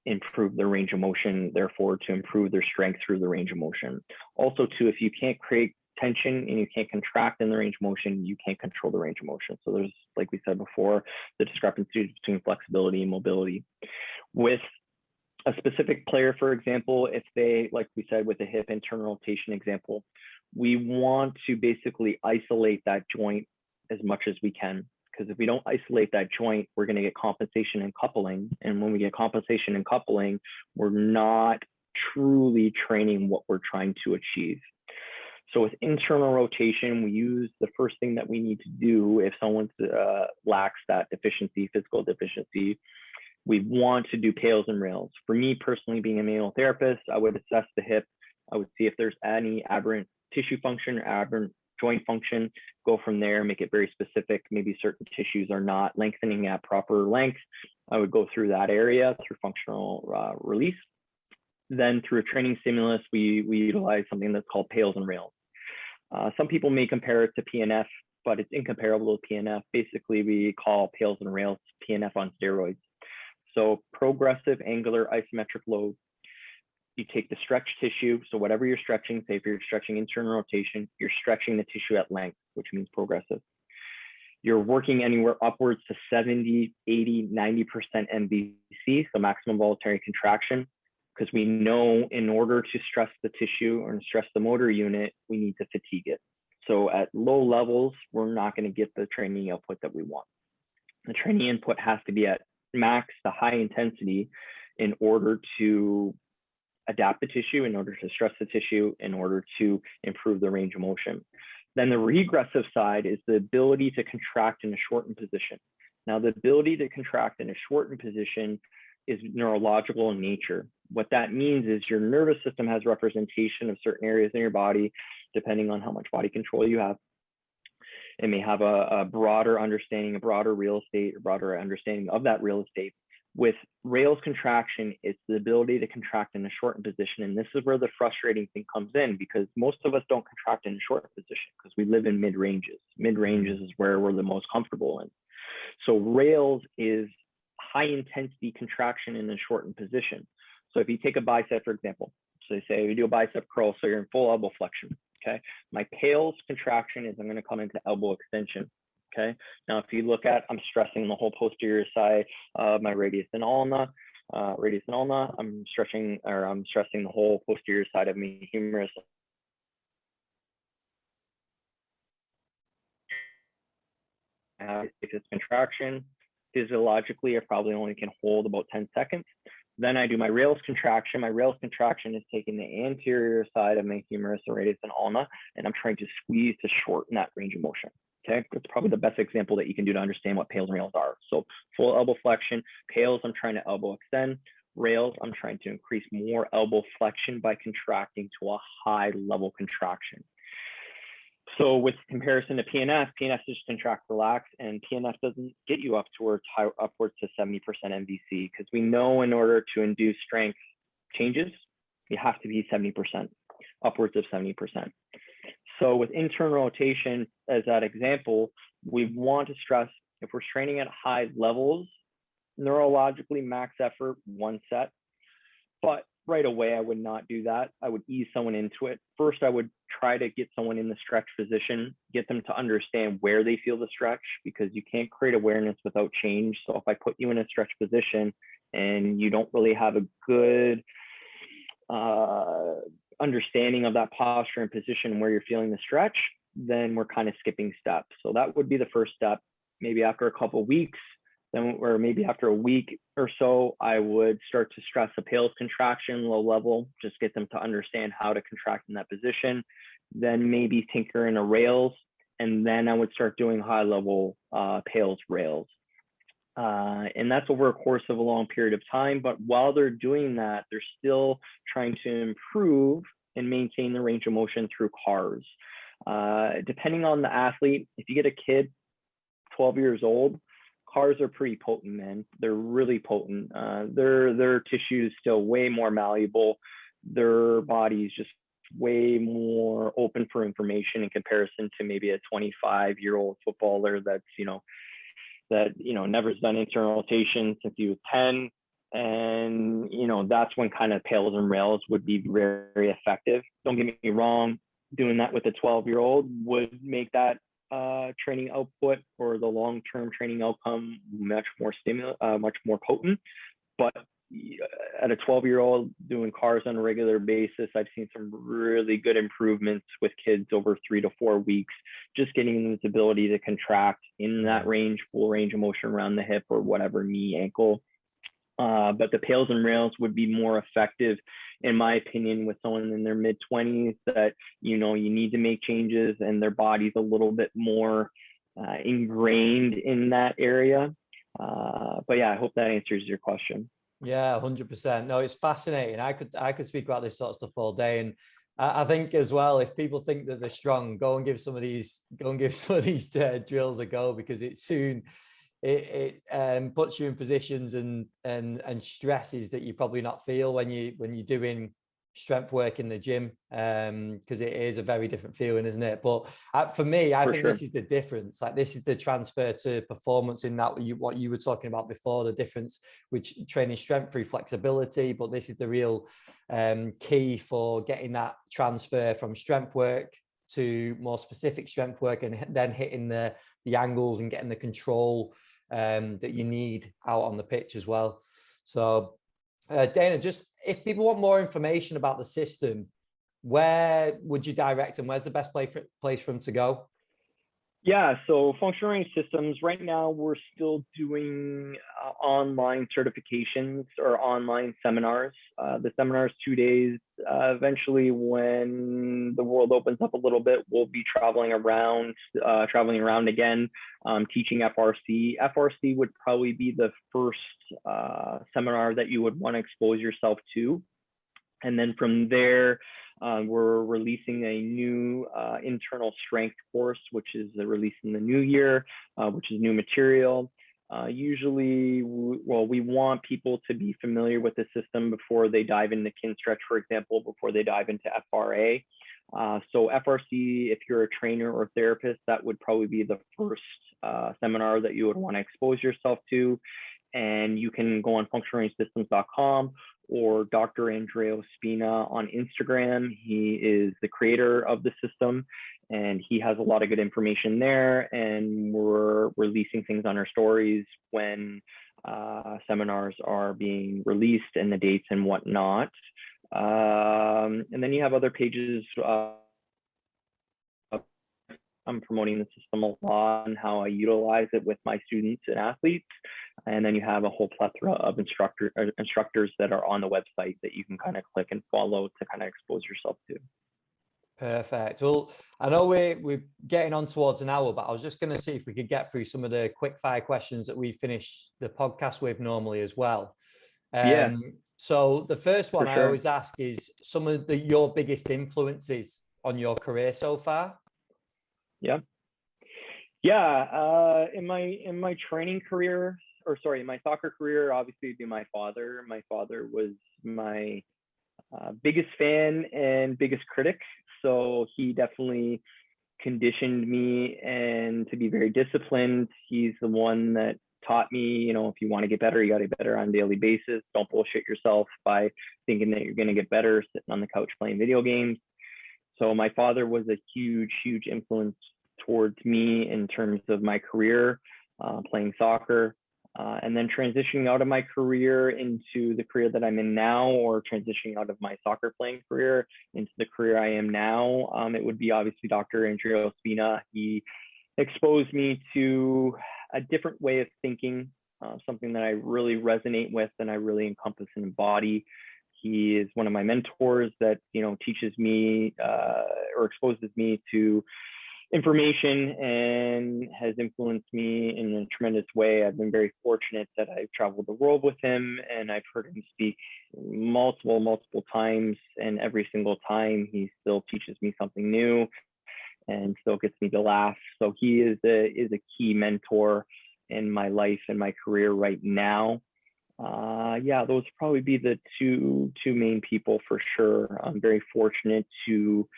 improve their range of motion, therefore to improve their strength through the range of motion. Also too, if you can't create tension and you can't contract in the range of motion, you can't control the range of motion. So there's, like we said before, the discrepancy between flexibility and mobility. With a specific player, for example, if they, like we said with the hip internal rotation example, we want to basically isolate that joint as much as we can. Because if we don't isolate that joint, we're going to get compensation and coupling. And when we get compensation and coupling, we're not truly training what we're trying to achieve. So with internal rotation, we use the first thing that we need to do if someone lacks that deficiency, physical deficiency. We want to do pails and rails. For me personally, being a manual therapist, I would assess the hip. I would see if there's any aberrant tissue function or aberrant joint function, go from there, make it very specific. Maybe certain tissues are not lengthening at proper length. I would go through that area through functional release. Then through a training stimulus, we utilize something that's called pails and rails. Some people may compare it to PNF, but it's incomparable to PNF. Basically, we call pails and rails PNF on steroids. So progressive angular isometric load. You take the stretch tissue, so whatever you're stretching, say if you're stretching internal rotation, you're stretching the tissue at length, which means progressive. You're working anywhere upwards to 70, 80, 90% MVC, so maximum voluntary contraction, because we know in order to stress the tissue or stress the motor unit, we need to fatigue it. So at low levels, we're not going to get the training output that we want. The training input has to be at max to high intensity in order to adapt the tissue, in order to stress the tissue, in order to improve the range of motion. Then the regressive side is the ability to contract in a shortened position. Now, the ability to contract in a shortened position is neurological in nature. What that means is your nervous system has representation of certain areas in your body, depending on how much body control you have. It may have a broader understanding, a broader real estate, a broader understanding of that real estate. With rails contraction, it's the ability to contract in a shortened position. And this is where the frustrating thing comes in, because most of us don't contract in a shortened position because we live in mid ranges. Mid ranges is where we're the most comfortable in. So rails is high intensity contraction in a shortened position. So if you take a bicep, for example, so say you do a bicep curl, so you're in full elbow flexion. Okay. My pales contraction is I'm going to come into elbow extension. Okay. Now, if you look at, I'm stressing the whole posterior side of my radius and ulna. I'm stressing the whole posterior side of my humerus. If it's contraction, physiologically, I probably only can hold about 10 seconds. Then I do my rails contraction. My rails contraction is taking the anterior side of my humerus, the radius and ulna, and I'm trying to squeeze to shorten that range of motion. Okay, that's probably the best example that you can do to understand what pales and rails are. So full elbow flexion, pales, I'm trying to elbow extend. Rails, I'm trying to increase more elbow flexion by contracting to a high level contraction. So with comparison to PNF, PNF is just contract, relax, and PNF doesn't get you up towards upwards to 70% MVC, because we know in order to induce strength changes, you have to be 70%, upwards of 70%. So with internal rotation, as that example, we want to stress, if we're training at high levels, neurologically max effort, 1 set, but right away, I would not do that. I would ease someone into it. First, I would try to get someone in the stretch position, get them to understand where they feel the stretch, because you can't create awareness without change. So if I put you in a stretch position and you don't really have a good understanding of that posture and position where you're feeling the stretch, then we're kind of skipping steps. So that would be the first step. Maybe after a couple of weeks, then, or maybe after a week or so, I would start to stress a pales contraction, low level, just get them to understand how to contract in that position. Then maybe tinker in a rails, and then I would start doing high level pales rails. And that's over a course of a long period of time. But while they're doing that, they're still trying to improve and maintain the range of motion through cars. Depending on the athlete, if you get a kid 12 years old, cars are pretty potent, man. They're really potent. Their tissue is still way more malleable. Their body is just way more open for information in comparison to maybe a 25-year-old footballer that's, never done internal rotation since he was 10. And, that's when kind of pales and rails would be very, very effective. Don't get me wrong, doing that with a 12-year-old would make that training output or the long-term training outcome much more potent. But at a 12-year-old doing cars on a regular basis, I've seen some really good improvements with kids over 3 to 4 weeks, just getting them this ability to contract in that range, full range of motion around the hip or whatever, knee, ankle. But the pales and rails would be more effective, in my opinion, with someone in their mid-20s that, you need to make changes and their body's a little bit more ingrained in that area. But yeah, I hope that answers your question. Yeah, 100%. No, it's fascinating. I could speak about this sort of stuff all day. And I think as well, if people think that they're strong, go and give some of these drills a go, because it puts you in positions and stresses that you probably not feel when you're doing strength work in the gym, because it is a very different feeling, isn't it? But for me, I think this is the difference. Like, this is the transfer to performance in that what you were talking about before, the difference with training strength through flexibility. But this is the real key for getting that transfer from strength work to more specific strength work, and then hitting the angles and getting the control that you need out on the pitch as well. So Dana, just if people want more information about the system, where would you direct them? Where's the best place for them to go? Yeah, so functional range systems, right now we're still doing online certifications or online seminars. The seminar is 2 days. Eventually, when the world opens up a little bit, we'll be traveling around again, teaching FRC. FRC would probably be the first seminar that you would want to expose yourself to. And then from there, we're releasing a new internal strength course, which is released in the new year, which is new material. Usually, we want people to be familiar with the system before they dive into kin stretch, for example, before they dive into FRA. So FRC, if you're a trainer or therapist, that would probably be the first seminar that you would want to expose yourself to. And you can go on functionalrangesystems.com or Dr. Andrea Ospina on Instagram. He is the creator of the system, and he has a lot of good information there. And we're releasing things on our stories when seminars are being released and the dates and whatnot. And then you have other pages. I'm promoting the system a lot and how I utilize it with my students and athletes. And then you have a whole plethora of instructors that are on the website that you can kind of click and follow to kind of expose yourself to. Perfect. Well, I know we're getting on towards an hour, but I was just going to see if we could get through some of the quick fire questions that we finish the podcast with normally as well. Yeah, So the first one for I sure. always ask is some of your biggest influences on your career so far. Yeah. In my training career, or sorry, my soccer career, obviously it'd be my father. My father was my biggest fan and biggest critic. So he definitely conditioned me and to be very disciplined. He's the one that taught me, if you want to get better, you got to get better on a daily basis. Don't bullshit yourself by thinking that you're going to get better sitting on the couch playing video games. So my father was a huge, huge influence towards me in terms of my career, playing soccer, and then transitioning out of my career into the career that I'm in now, or transitioning out of my soccer playing career into the career I am now. It would be obviously Dr. Andrea Ospina. He exposed me to a different way of thinking, something that I really resonate with and I really encompass and embody. He is one of my mentors that, teaches me or exposes me to information and has influenced me in a tremendous way. I've been very fortunate that I've traveled the world with him, and I've heard him speak multiple times, and every single time he still teaches me something new and still gets me to laugh. So he is a key mentor in my life and my career right now. Those probably be the two main people for sure. I'm very fortunate to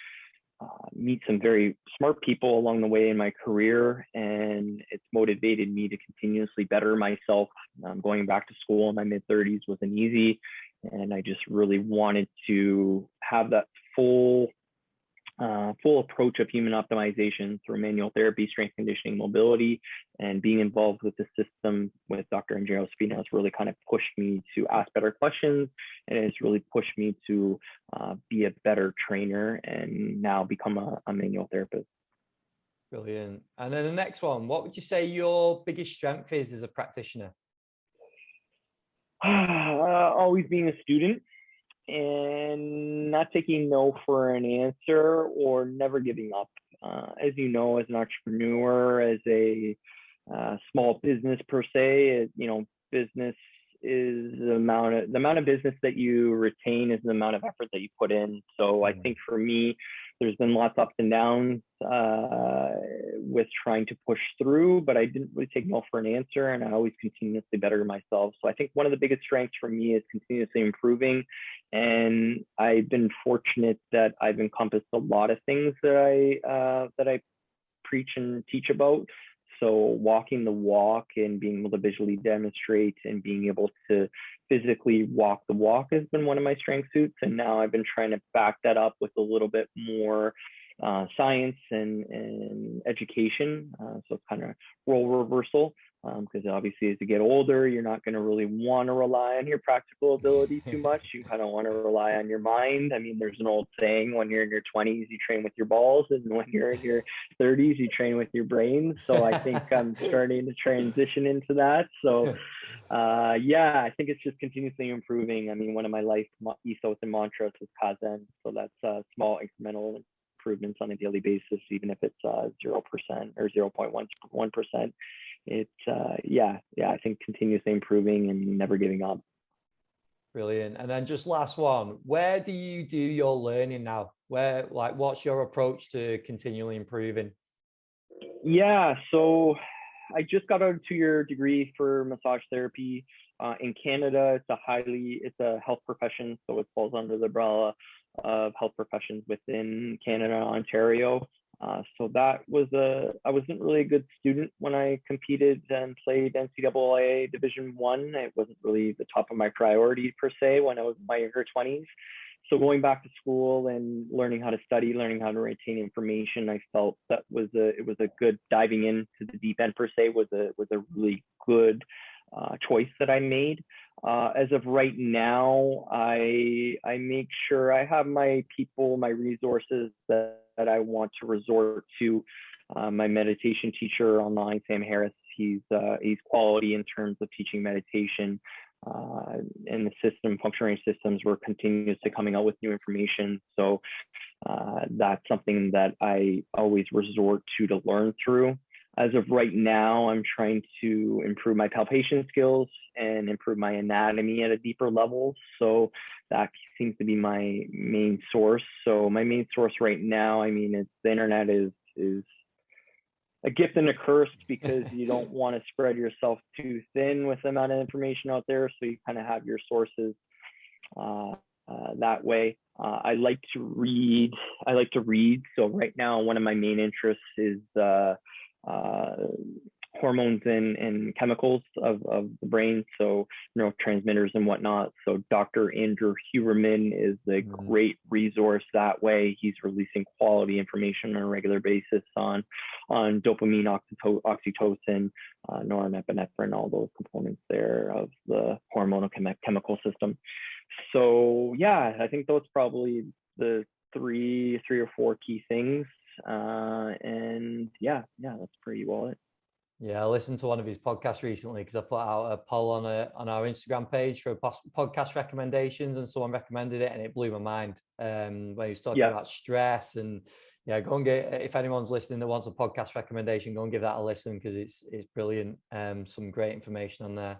meet some very smart people along the way in my career, and it's motivated me to continuously better myself. Going back to school in my mid-30s wasn't easy, and I just really wanted to have that full approach of human optimization through manual therapy, strength conditioning, mobility, and being involved with the system with Dr. Andrea Ospina has really kind of pushed me to ask better questions, and it's really pushed me to be a better trainer and now become a manual therapist. Brilliant. And then the next one, what would you say your biggest strength is as a practitioner? Always being a student and not taking no for an answer or never giving up. As you know, as an entrepreneur, as a small business per se, business is the amount of business that you retain is the amount of effort that you put in. So I think for me, there's been lots of ups and downs with trying to push through, but I didn't really take no for an answer, and I always continuously better myself. So I think one of the biggest strengths for me is continuously improving, and I've been fortunate that I've encompassed a lot of things that I preach and teach about. So walking the walk and being able to visually demonstrate and being able to physically walk the walk has been one of my strength suits. And now I've been trying to back that up with a little bit more science and education. So it's kind of role reversal. because obviously as you get older, you're not going to really want to rely on your practical ability too much. You kind of want to rely on your mind. I mean, there's an old saying, when you're in your 20s, you train with your balls, and when you're in your 30s, you train with your brain. So I think I'm starting to transition into that. So yeah, I think it's just continuously improving. I mean, one of my life ethos and mantras is Kaizen. So that's small incremental improvements on a daily basis, even if it's 0% or 0.1%. It's yeah, I think continuously improving and never giving up. Brilliant. And then just last one, where do you do your learning now? What's your approach to continually improving? Yeah, so I just got a 2-year degree for massage therapy. In Canada, it's a health profession, so it falls under the umbrella of health professions within Canada, Ontario. So I wasn't really a good student when I competed and played NCAA Division One. It wasn't really the top of my priority per se when I was in my younger 20s. So going back to school and learning how to study, learning how to retain information, I felt that it was a good diving into the deep end per se was a really good choice that I made. As of right now, I make sure I have my people, my resources that I want to resort to. My meditation teacher online, Sam Harris, he's quality in terms of teaching meditation. And the functioning systems, we're continuously coming out with new information. So that's something that I always resort to learn through. As of right now, I'm trying to improve my palpation skills and improve my anatomy at a deeper level. So that seems to be my main source. So my main source right now, I mean, the internet is a gift and a curse, because you don't want to spread yourself too thin with the amount of information out there. So you kind of have your sources that way. I like to read. So right now, one of my main interests is hormones and chemicals of the brain, so neurotransmitters and whatnot. So Dr. Andrew Huberman is a great resource that way. He's releasing quality information on a regular basis on dopamine, oxytocin, norepinephrine, all those components there of the hormonal chemical system. So yeah, I think those probably the three or four key things. And yeah, that's pretty well it. Yeah, I listened to one of his podcasts recently because I put out a poll on our Instagram page for podcast recommendations, and someone recommended it, and it blew my mind. When he was talking about stress, and yeah, go and if anyone's listening that wants a podcast recommendation, go and give that a listen, because it's brilliant. Some great information on there.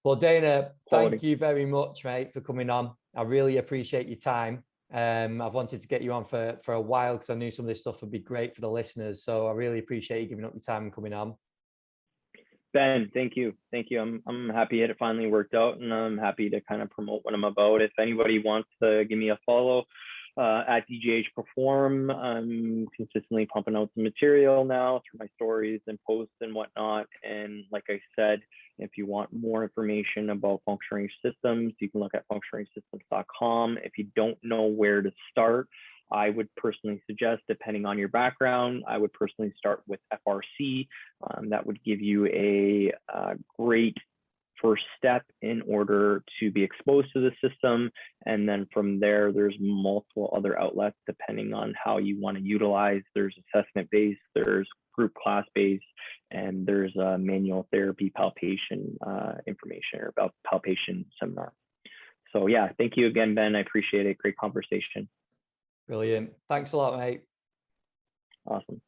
Well, Dana, thank you very much, mate, for coming on. I really appreciate your time. I've wanted to get you on for a while because I knew some of this stuff would be great for the listeners. So I really appreciate you giving up your time and coming on. Ben, thank you. I'm happy it finally worked out, and I'm happy to kind of promote what I'm about. If anybody wants to give me a follow at DJH Perform, I'm consistently pumping out some material now through my stories and posts and whatnot. And like I said, if you want more information about functioning systems, you can look at functioningsystems.com. If you don't know where to start, I would personally suggest, depending on your background, I would personally start with FRC. That would give you a great first step in order to be exposed to the system. And then from there, there's multiple other outlets depending on how you want to utilize. There's assessment-based, there's group class-based, and there's a manual therapy palpation information, or about palpation seminar. So yeah, thank you again, Ben. I appreciate it. Great conversation. Brilliant. Thanks a lot, mate. Awesome.